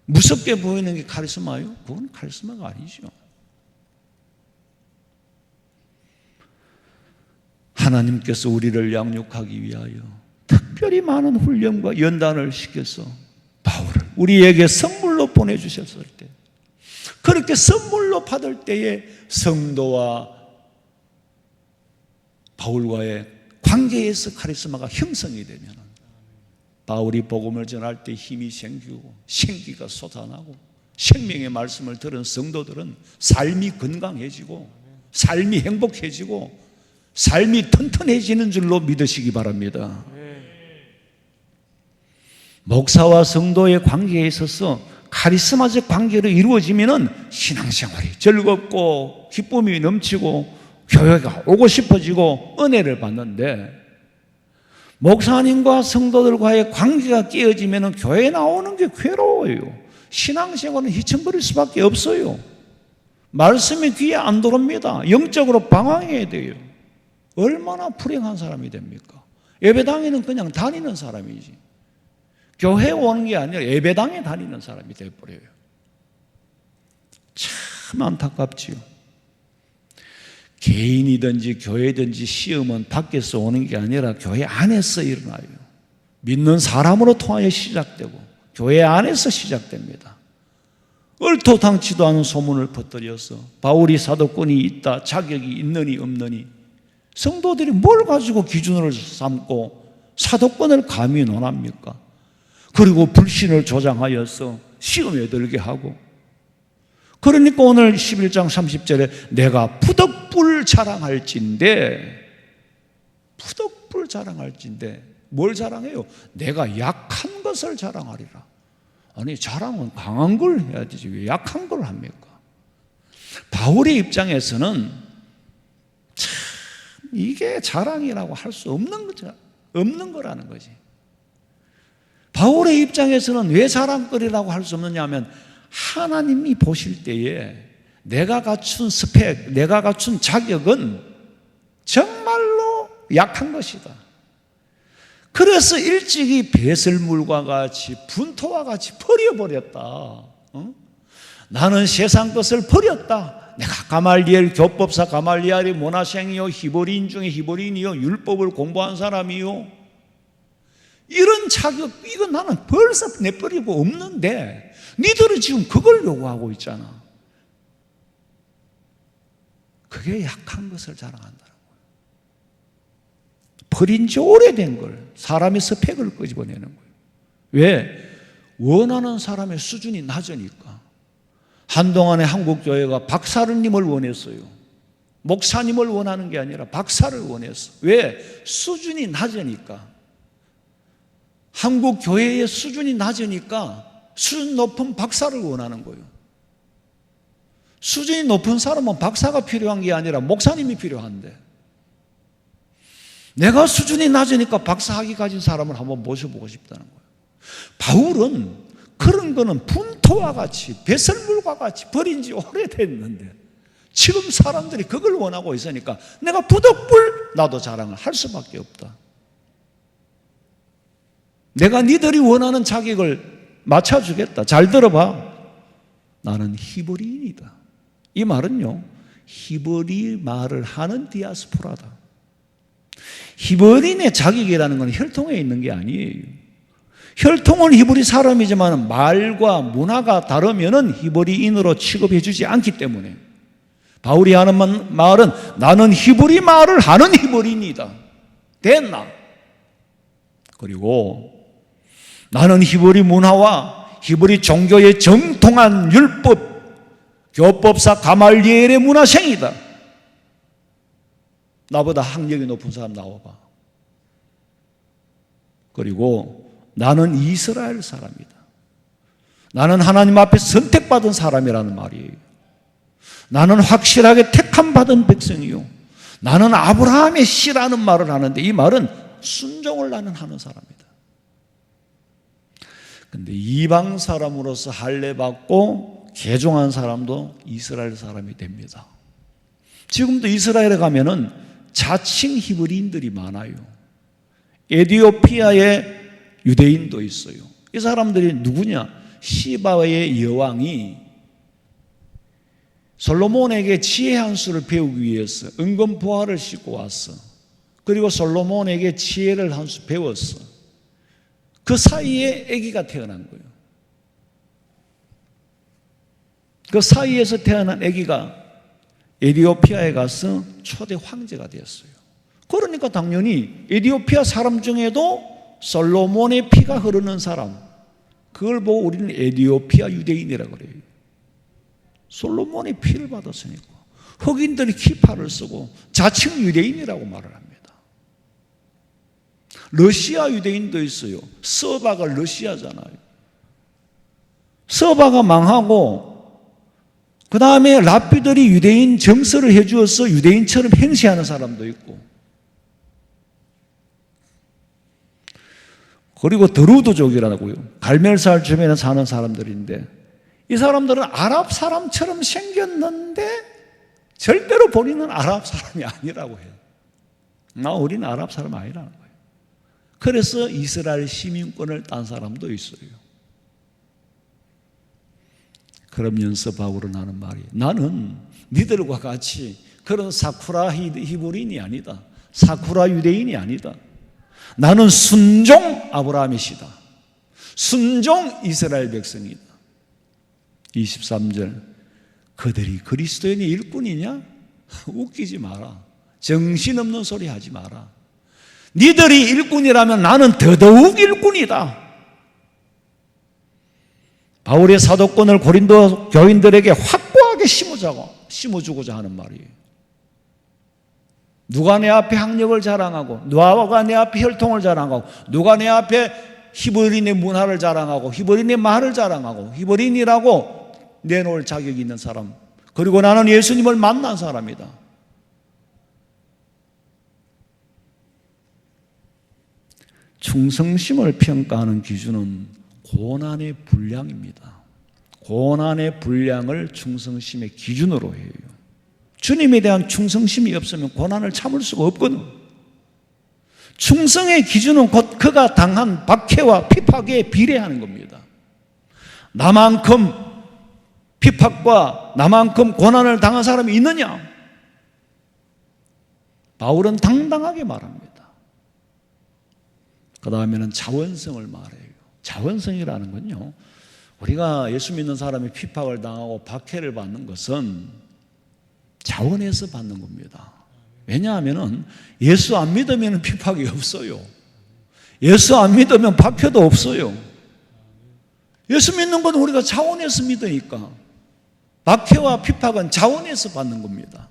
무섭게 보이는 게 카리스마예요? 그건 카리스마가 아니죠. 하나님께서 우리를 양육하기 위하여 특별히 특별히 많은 훈련과 연단을 시켜서 바울을 우리에게 선물로 보내주셨을 때, 그렇게 선물로 받을 때에 성도와 바울과의 관계에서 카리스마가 형성이 되면 바울이 복음을 전할 때 힘이 생기고 생기가 솟아나고 생명의 말씀을 들은 성도들은 삶이 건강해지고 삶이 행복해지고 삶이 튼튼해지는 줄로 믿으시기 바랍니다. 목사와 성도의 관계에 있어서 카리스마적 관계로 이루어지면 신앙생활이 즐겁고 기쁨이 넘치고 교회가 오고 싶어지고 은혜를 받는데, 목사님과 성도들과의 관계가 깨어지면 교회에 나오는 게 괴로워요. 신앙생활은 희청거릴 수밖에 없어요. 말씀이 귀에 안 들어옵니다. 영적으로 방황해야 돼요. 얼마나 불행한 사람이 됩니까? 예배당에는 그냥 다니는 사람이지, 교회에 오는 게 아니라 예배당에 다니는 사람이 되어버려요. 참 안타깝지요. 개인이든지 교회든지 시험은 밖에서 오는 게 아니라 교회 안에서 일어나요. 믿는 사람으로 통하여 시작되고 교회 안에서 시작됩니다. 얼토당치도 않은 소문을 퍼뜨려서 바울이 사도권이 있다, 자격이 있느니 없느니, 성도들이 뭘 가지고 기준을 삼고 사도권을 감히 논합니까? 그리고 불신을 조장하여서 시험에 들게 하고, 그러니까 오늘 11장 30절에 내가 푸덕불 자랑할진대, 푸덕불 자랑할진대, 뭘 자랑해요? 내가 약한 것을 자랑하리라. 아니, 자랑은 강한 걸 해야 되지 왜 약한 걸 합니까? 바울의 입장에서는 참 이게 자랑이라고 할 수 없는 거라는 거지. 바울의 입장에서는 왜 자랑거리라고 할 수 없느냐 하면, 하나님이 보실 때에 내가 갖춘 스펙, 내가 갖춘 자격은 정말로 약한 것이다. 그래서 일찍이 배설물과 같이 분토와 같이 버려버렸다. 나는 세상 것을 버렸다. 내가 가말리엘, 교법사 가말리엘이 모나생이요, 히브리인 중에 히브리인이요, 율법을 공부한 사람이요, 이런 자격, 이거 나는 벌써 내버리고 없는데 니들은 지금 그걸 요구하고 있잖아. 그게 약한 것을 자랑한다는 거예요. 버린 지 오래된 걸, 사람의 스펙을 끄집어내는 거예요. 왜? 원하는 사람의 수준이 낮으니까. 한동안에 한국교회가 박사님을 원했어요. 목사님을 원하는 게 아니라 박사를 원했어. 왜? 수준이 낮으니까. 한국 교회의 수준이 낮으니까 수준 높은 박사를 원하는 거예요. 수준이 높은 사람은 박사가 필요한 게 아니라 목사님이 필요한데, 내가 수준이 낮으니까 박사학위 가진 사람을 한번 모셔보고 싶다는 거예요. 바울은 그런 거는 분토와 같이 배설물과 같이 버린 지 오래됐는데 지금 사람들이 그걸 원하고 있으니까 내가 부덕불 나도 자랑을 할 수밖에 없다. 내가 니들이 원하는 자격을 맞춰주겠다. 잘 들어봐. 나는 히브리인이다. 이 말은요, 히브리 말을 하는 디아스포라다. 히브리인의 자격이라는 건 혈통에 있는 게 아니에요. 혈통은 히브리 사람이지만 말과 문화가 다르면은 히브리인으로 취급해 주지 않기 때문에 바울이 하는 말은 나는 히브리 말을 하는 히브리인이다. 됐나? 그리고 나는 히브리 문화와 히브리 종교의 정통한 율법, 교법사 가말리엘의 문화생이다. 나보다 학력이 높은 사람 나와봐. 그리고 나는 이스라엘 사람이다. 나는 하나님 앞에 선택받은 사람이라는 말이에요. 나는 확실하게 택함받은 백성이요, 나는 아브라함의 씨라는 말을 하는데 이 말은 순종을 나는 하는 사람이다. 근데 이방 사람으로서 할례받고 개종한 사람도 이스라엘 사람이 됩니다. 지금도 이스라엘에 가면은 자칭 히브리인들이 많아요. 에티오피아에 유대인도 있어요. 이 사람들이 누구냐? 시바의 여왕이 솔로몬에게 지혜 한 수를 배우기 위해서 은검보화를 싣고 왔어. 그리고 솔로몬에게 지혜를 한 수 배웠어. 그 사이에 아기가 태어난 거예요. 그 사이에서 태어난 아기가 에티오피아에 가서 초대 황제가 되었어요. 그러니까 당연히 에티오피아 사람 중에도 솔로몬의 피가 흐르는 사람, 그걸 보고 우리는 에티오피아 유대인이라고 그래요. 솔로몬의 피를 받았으니까. 흑인들이 키파를 쓰고 자칭 유대인이라고 말을 합니다. 러시아 유대인도 있어요. 서바가 러시아잖아요. 서바가 망하고 그 다음에 랍비들이 유대인 정서를 해주어서 유대인처럼 행세하는 사람도 있고, 그리고 드루드족이라고요. 갈멜살 주변에 사는 사람들인데, 이 사람들은 아랍 사람처럼 생겼는데 절대로 본인은 아랍 사람이 아니라고 해요. 우리는 아랍 사람 아니라는 거예요. 그래서 이스라엘 시민권을 딴 사람도 있어요. 그러면서 바울은 하는 말이, 나는 니들과 같이 그런 사쿠라 히브리인이 아니다. 사쿠라 유대인이 아니다. 나는 순종 아브라함이시다. 순종 이스라엘 백성이다. 23절, 그들이 그리스도인의 일꾼이냐? 웃기지 마라. 정신없는 소리 하지 마라. 니들이 일꾼이라면 나는 더더욱 일꾼이다. 바울의 사도권을 고린도 교인들에게 확고하게 심어주고자 하는 말이에요. 누가 내 앞에 학력을 자랑하고, 누가 내 앞에 혈통을 자랑하고, 누가 내 앞에 히브리인의 문화를 자랑하고, 히브리인의 말을 자랑하고, 히브리인이라고 내놓을 자격이 있는 사람, 그리고 나는 예수님을 만난 사람이다. 충성심을 평가하는 기준은 고난의 분량입니다. 고난의 분량을 충성심의 기준으로 해요. 주님에 대한 충성심이 없으면 고난을 참을 수가 없거든. 충성의 기준은 곧 그가 당한 박해와 핍박에 비례하는 겁니다. 나만큼 핍박과 나만큼 고난을 당한 사람이 있느냐? 바울은 당당하게 말합니다. 그 다음에는 자원성을 말해요. 자원성이라는 건요, 우리가 예수 믿는 사람이 핍박을 당하고 박해를 받는 것은 자원에서 받는 겁니다. 왜냐하면 예수 안 믿으면 핍박이 없어요. 예수 안 믿으면 박해도 없어요. 예수 믿는 건 우리가 자원에서 믿으니까 박해와 핍박은 자원에서 받는 겁니다.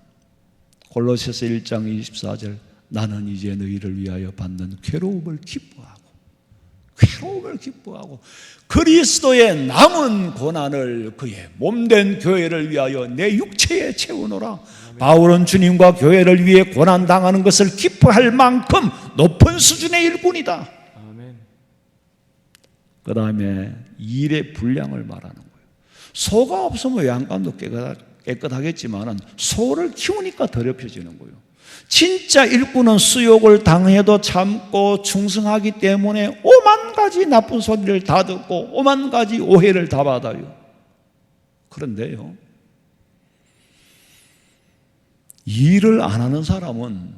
골로새서 1장 24절, 나는 이제 너희를 위하여 받는 괴로움을 기뻐하고 그리스도의 남은 고난을 그의 몸된 교회를 위하여 내 육체에 채우노라. 바울은 주님과 교회를 위해 고난당하는 것을 기뻐할 만큼 높은 수준의 일꾼이다. 그 다음에 일의 분량을 말하는 거예요. 소가 없으면 양간도 깨끗하겠지만 소를 키우니까 더럽혀지는 거예요. 진짜 일꾼은 수욕을 당해도 참고 충성하기 때문에 오만 가지 나쁜 소리를 다 듣고 오만 가지 오해를 다 받아요. 그런데요, 일을 안 하는 사람은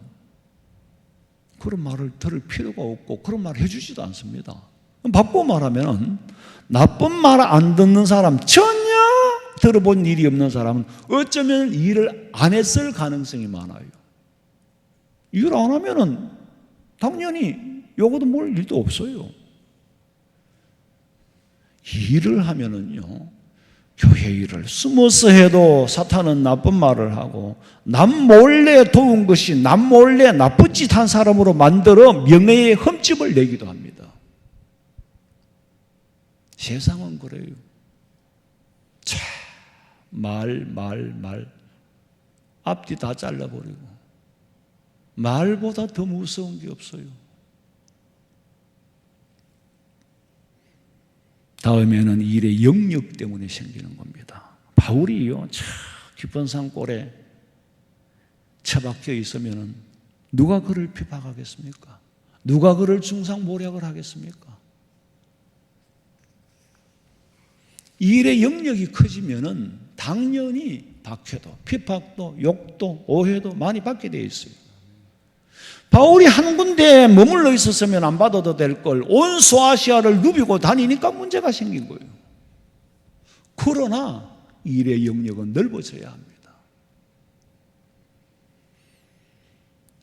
그런 말을 들을 필요가 없고 그런 말을 해주지도 않습니다. 바꾸고 말하면 나쁜 말 안 듣는 사람, 전혀 들어본 일이 없는 사람은 어쩌면 일을 안 했을 가능성이 많아요. 일 안 하면은 당연히 요거도 뭘 일도 없어요. 일을 하면은요, 교회 일을 숨어서 해도 사탄은 나쁜 말을 하고 남 몰래 도운 것이 남 몰래 나쁜 짓 한 사람으로 만들어 명예의 흠집을 내기도 합니다. 세상은 그래요. 참 말 앞뒤 다 잘라버리고 말보다 더 무서운 게 없어요. 다음에는 일의 영역 때문에 생기는 겁니다. 바울이요, 참 깊은 산골에 처박혀 있으면 누가 그를 핍박하겠습니까? 누가 그를 중상모략을 하겠습니까? 일의 영역이 커지면은 당연히 박해도, 핍박도, 욕도, 오해도 많이 받게 되어 있어요. 바울이 한 군데에 머물러 있었으면 안 받아도 될 걸 온 소아시아를 누비고 다니니까 문제가 생긴 거예요. 그러나 일의 영역은 넓어져야 합니다.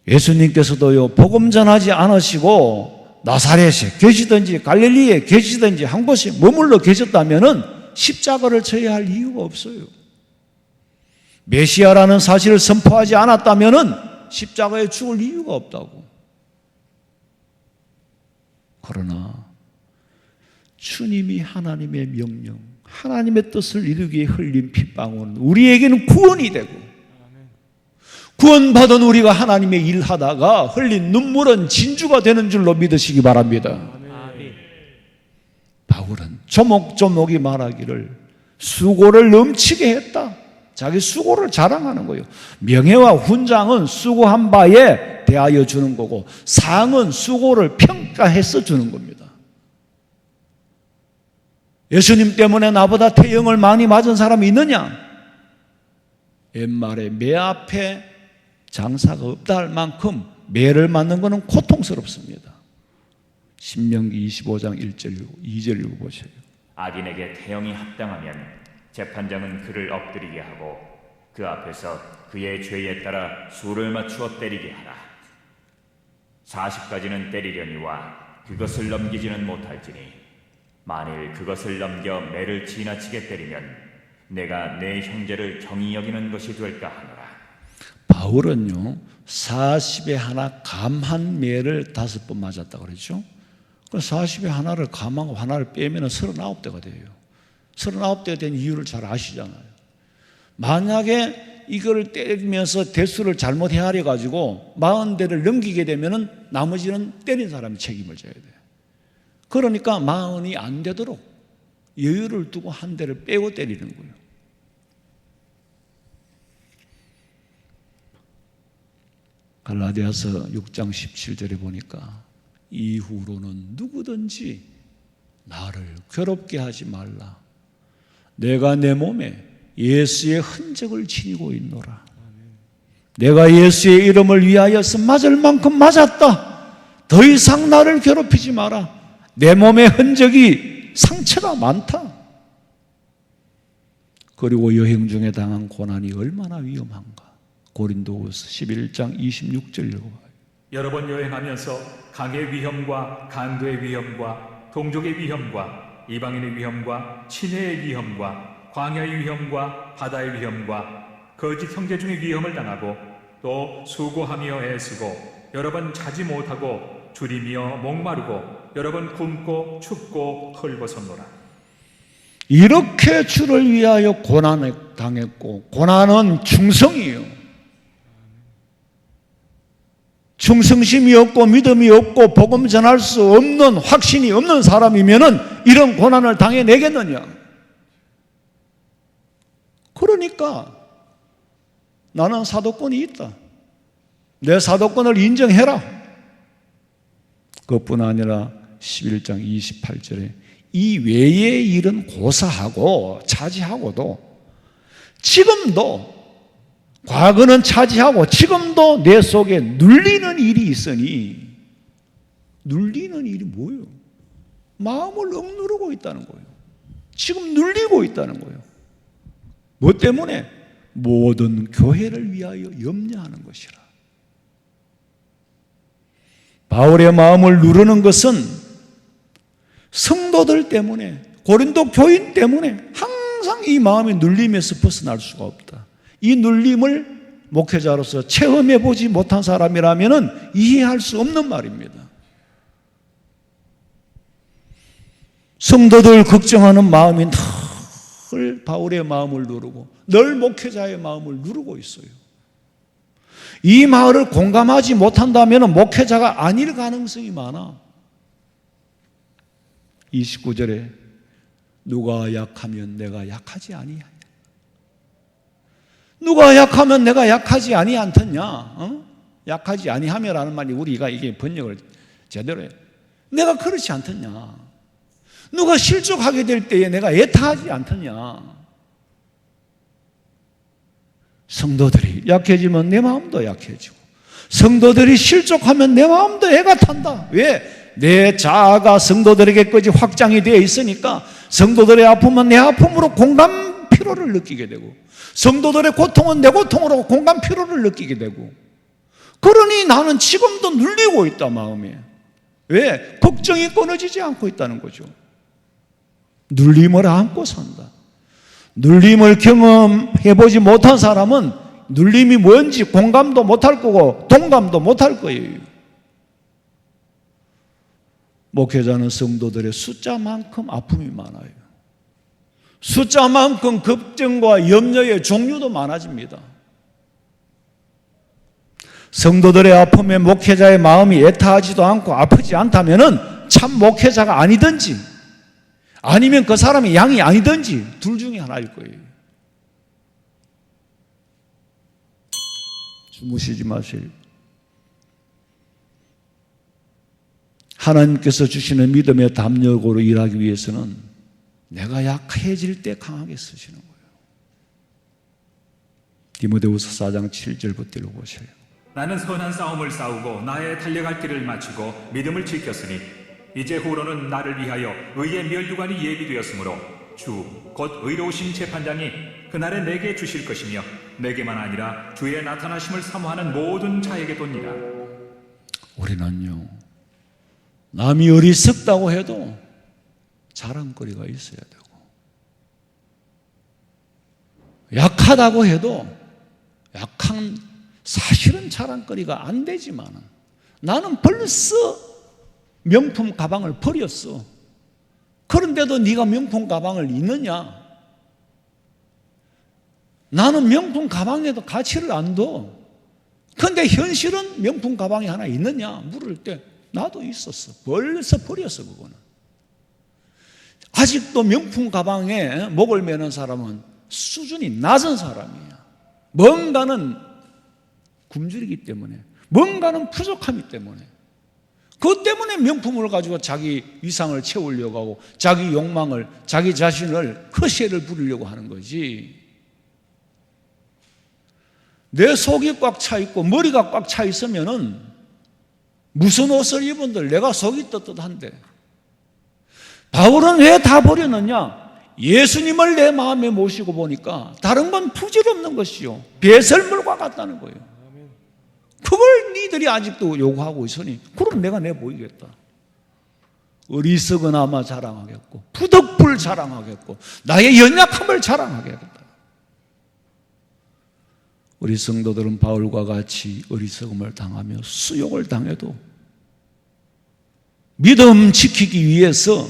예수님께서도요, 복음 전하지 않으시고 나사렛에 계시든지 갈릴리에 계시든지 한 곳에 머물러 계셨다면은 십자가를 져야 할 이유가 없어요. 메시아라는 사실을 선포하지 않았다면은 십자가에 죽을 이유가 없다고. 그러나 주님이 하나님의 명령, 하나님의 뜻을 이루기 위해 흘린 핏방울은 우리에게는 구원이 되고, 구원받은 우리가 하나님의 일하다가 흘린 눈물은 진주가 되는 줄로 믿으시기 바랍니다. 바울은 조목조목이 말하기를 수고를 넘치게 했다. 자기 수고를 자랑하는 거예요. 명예와 훈장은 수고한 바에 대하여 주는 거고, 상은 수고를 평가해서 주는 겁니다. 예수님 때문에 나보다 태형을 많이 맞은 사람이 있느냐? 옛말에 매 앞에 장사가 없다 할 만큼 매를 맞는 것은 고통스럽습니다. 신명기 25장 1절 2절 읽어보세요. 악인에게 태형이 합당하면 재판장은 그를 엎드리게 하고 그 앞에서 그의 죄에 따라 수를 맞추어 때리게 하라. 40가지는 때리려니와 그것을 넘기지는 못할지니 만일 그것을 넘겨 매를 지나치게 때리면 내가 내 형제를 정히 여기는 것이 될까 하노라. 바울은요 40에 하나 감한 매를 5번 맞았다고 그랬죠. 그 40에 하나를 감하고 하나를 빼면 39대가 돼요. 39대가 된 이유를 잘 아시잖아요. 만약에 이걸 때리면서 대수를 잘못 헤아려 가지고 40대를 넘기게 되면은 나머지는 때린 사람이 책임을 져야 돼요. 그러니까 40이 안 되도록 여유를 두고 한 대를 빼고 때리는 거예요. 갈라디아서 6장 17절에 보니까 이후로는 누구든지 나를 괴롭게 하지 말라. 내가 내 몸에 예수의 흔적을 지니고 있노라. 내가 예수의 이름을 위하여서 맞을 만큼 맞았다. 더 이상 나를 괴롭히지 마라. 내 몸의 흔적이 상처가 많다. 그리고 여행 중에 당한 고난이 얼마나 위험한가. 고린도후서 11장 26절 읽어봐요. 여러 번 여행하면서 강의 위험과 강도의 위험과 동족의 위험과 이방인의 위험과 친해의 위험과 광야의 위험과 바다의 위험과 거짓 형제 중의 위험을 당하고 또 수고하며 애쓰고 여러 번 자지 못하고 줄이며 목마르고 여러 번 굶고 춥고 헐벗었노라. 이렇게 주를 위하여 고난을 당했고, 고난은 충성이에요. 충성심이 없고 믿음이 없고 복음 전할 수 없는 확신이 없는 사람이면은 이런 고난을 당해내겠느냐? 그러니까 나는 사도권이 있다. 내 사도권을 인정해라. 그것뿐 아니라 11장 28절에 이 외의 일은 고사하고 차지하고도 지금도, 과거는 차지하고 지금도 내 속에 눌리는 일이 있으니, 눌리는 일이 뭐예요? 마음을 억누르고 있다는 거예요. 지금 눌리고 있다는 거예요. 뭐 때문에? 모든 교회를 위하여 염려하는 것이라. 바울의 마음을 누르는 것은 성도들 때문에, 고린도 교인 때문에 항상 이 마음이 눌림에서 벗어날 수가 없다. 이 눌림을 목회자로서 체험해 보지 못한 사람이라면 이해할 수 없는 말입니다. 성도들 걱정하는 마음이 늘 바울의 마음을 누르고 늘 목회자의 마음을 누르고 있어요. 이 말을 공감하지 못한다면 목회자가 아닐 가능성이 많아. 29절에 누가 약하면 내가 약하지 아니하냐. 누가 약하면 내가 약하지 아니하냐. 약하지 아니하며라는 말이 우리가 이게 번역을 제대로 해. 내가 그렇지 않더냐. 누가 실족하게 될 때에 내가 애타하지 않더냐. 성도들이 약해지면 내 마음도 약해지고 성도들이 실족하면 내 마음도 애가 탄다. 왜? 내 자아가 성도들에게까지 확장이 되어 있으니까 성도들의 아픔은 내 아픔으로 공감 피로를 느끼게 되고, 성도들의 고통은 내 고통으로 공감 피로를 느끼게 되고, 그러니 나는 지금도 눌리고 있다, 마음에. 왜? 걱정이 끊어지지 않고 있다는 거죠. 눌림을 안고 산다. 눌림을 경험해보지 못한 사람은 눌림이 뭔지 공감도 못할 거고 동감도 못할 거예요. 목회자는 성도들의 숫자만큼 아픔이 많아요. 숫자만큼 걱정과 염려의 종류도 많아집니다. 성도들의 아픔에 목회자의 마음이 애타하지도 않고 아프지 않다면 참 목회자가 아니든지 아니면 그 사람이 양이 아니든지 둘 중에 하나일 거예요. 주무시지 마세요. 하나님께서 주시는 믿음의 담력으로 일하기 위해서는 내가 약해질 때 강하게 쓰시는 거예요. 디모데후서 4장 7절부터 읽어보세요. 나는 선한 싸움을 싸우고 나의 달려갈 길을 마치고 믿음을 지켰으니 이제 후로는 나를 위하여 의의 면류관이 예비되었으므로 주 곧 의로우신 재판장이 그날에 내게 주실 것이며 내게만 아니라 주의 나타나심을 사모하는 모든 자에게 돕니다. 우리는요, 남이 어리석다고 해도 자랑거리가 있어야 되고, 약하다고 해도 약한 사실은 자랑거리가 안 되지만 나는 벌써 명품 가방을 버렸어. 그런데도 네가 명품 가방을 입느냐? 나는 명품 가방에도 가치를 안 둬. 그런데 현실은 명품 가방이 하나 있느냐? 물을 때 나도 있었어. 벌써 버렸어. 그거는. 아직도 명품 가방에 목을 매는 사람은 수준이 낮은 사람이야. 뭔가는 굶주리기 때문에, 뭔가는 부족함이 때문에, 그것 때문에 명품을 가지고 자기 위상을 채우려고 하고 자기 욕망을, 자기 자신을 허세를 부리려고 하는 거지. 내 속이 꽉 차 있고 머리가 꽉 차 있으면은 무슨 옷을 입은들 내가 속이 떳떳한데. 바울은 왜 다 버렸느냐? 예수님을 내 마음에 모시고 보니까 다른 건 부질없는 것이요, 배설물과 같다는 거예요. 그걸 니들이 아직도 요구하고 있으니 그럼 내가 내보이겠다. 어리석은 아마 자랑하겠고 부득불 자랑하겠고 나의 연약함을 자랑하겠다. 우리 성도들은 바울과 같이 어리석음을 당하며 수욕을 당해도 믿음 지키기 위해서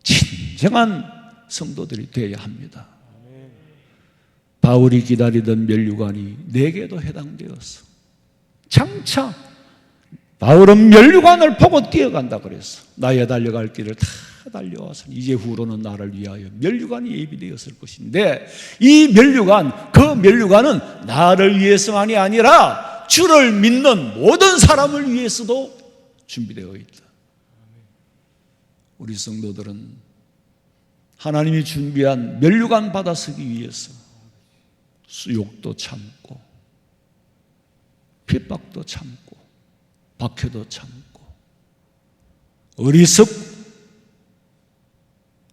진정한 성도들이 되어야 합니다. 바울이 기다리던 면류관이 내게도 해당되었어. 장차 바울은 면류관을 보고 뛰어간다 그랬어. 나의 달려갈 길을 다 달려와서 이제 후로는 나를 위하여 면류관이 예비되었을 것인데, 이 면류관, 그 면류관은 나를 위해서만이 아니라 주를 믿는 모든 사람을 위해서도 준비되어 있다. 우리 성도들은 하나님이 준비한 면류관 받아서기 위해서 수욕도 참고 핍박도 참고 박해도 참고 어리석고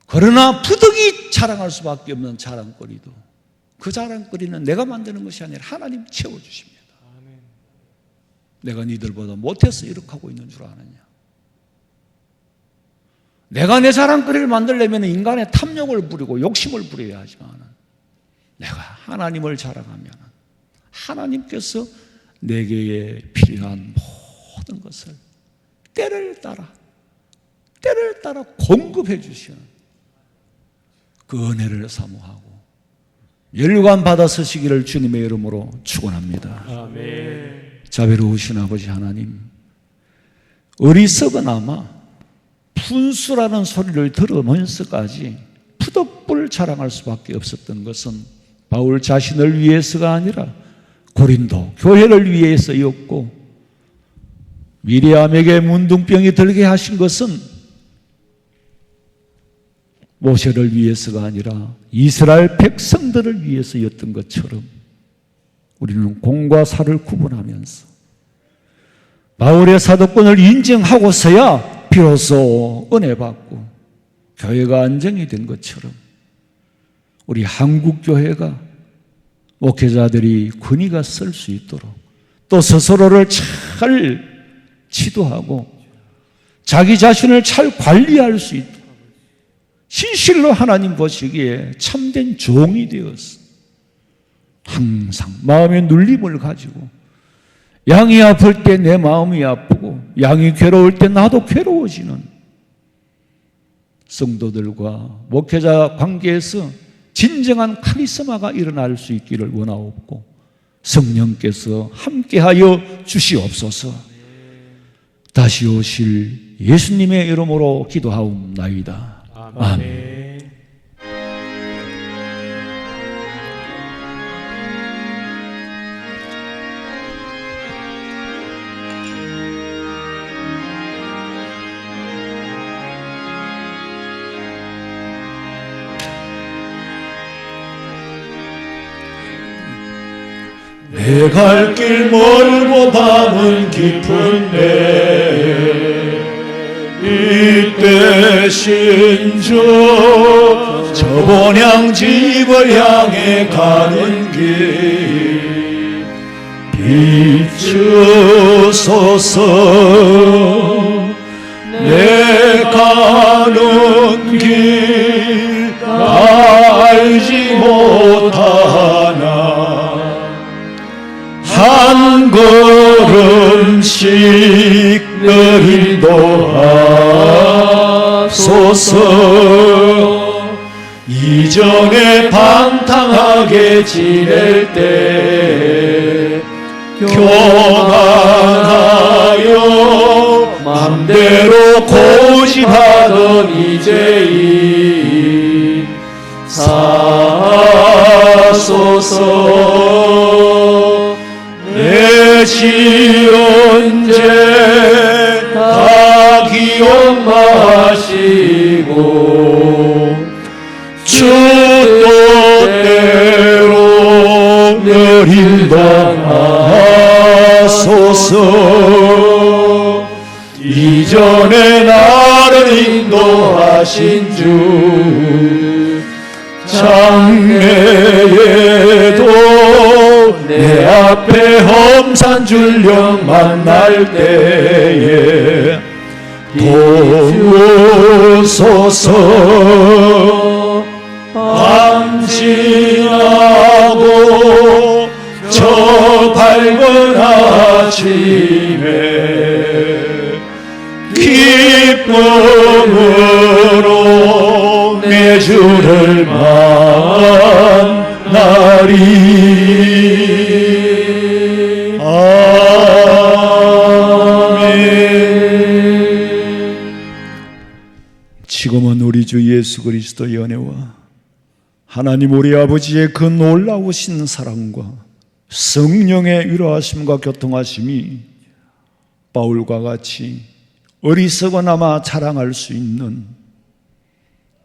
그러나 부득이 자랑할 수밖에 없는 자랑거리도, 그 자랑거리는 내가 만드는 것이 아니라 하나님 채워주십니다. 내가 니들보다 못해서 이렇게 하고 있는 줄 아느냐? 내가 내 자랑거리를 만들려면 인간의 탐욕을 부리고 욕심을 부려야 하지만 내가 하나님을 자랑하면 하나님께서 내게 필요한 모든 것을 때를 따라 공급해 주시는 그 은혜를 사모하고 면류관 받아 서시기를 주님의 이름으로 축원합니다. 아멘. 자비로우신 아버지 하나님, 어리석으나마 분수라는 소리를 들으면서까지 푸득불 자랑할 수밖에 없었던 것은 바울 자신을 위해서가 아니라 고린도 교회를 위해서였고, 미리암에게 문둥병이 들게 하신 것은 모세를 위해서가 아니라 이스라엘 백성들을 위해서였던 것처럼 우리는 공과 사를 구분하면서 바울의 사도권을 인정하고서야 비로소 은혜 받고 교회가 안정이 된 것처럼 우리 한국 교회가 목회자들이 권위가 쓸 수 있도록 또 스스로를 잘 지도하고 자기 자신을 잘 관리할 수 있도록 진실로 하나님 보시기에 참된 종이 되어서 항상 마음의 눌림을 가지고 양이 아플 때 내 마음이 아프고 양이 괴로울 때 나도 괴로워지는 성도들과 목회자 관계에서 진정한 카리스마가 일어날 수 있기를 원하옵고 성령께서 함께하여 주시옵소서. 다시 오실 예수님의 이름으로 기도하옵나이다. 아멘. 내 갈 길 멀고 밤은 깊은데 이때 신주 저 본향 집을 향해 가는 길 비추소서. 내 가는 길 알지 못하나 한 걸음씩 늘 인도하소서. 이전에 방탕하게 지낼 때 교만하여 맘대로 고집하던 이제인 사소서. 내 지언제 다 기억마시고 주 뜻대로 늘 인도하소서. 이전에 나를 인도하신 주 장래에도 내 앞에 험산 줄령 만날 때에 도우소서. 밤 지나고 저 밝은 아침에 기쁨으로 내 주를 만나리. 아멘. 지금은 우리 주 예수 그리스도의 은혜와 하나님 우리 아버지의 그 놀라우신 사랑과 성령의 위로하심과 교통하심이 바울과 같이 어리석어나마 자랑할 수 있는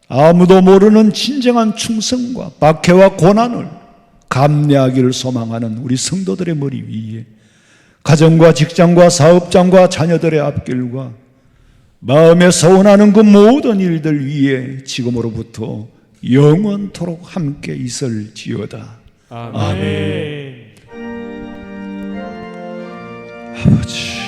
아무도 모르는 진정한 충성과 박해와 고난을 감내하기를 소망하는 우리 성도들의 머리 위에 가정과 직장과 사업장과 자녀들의 앞길과 마음에 서운하는 그 모든 일들 위에 지금으로부터 영원토록 함께 있을지어다. 아멘. 아버지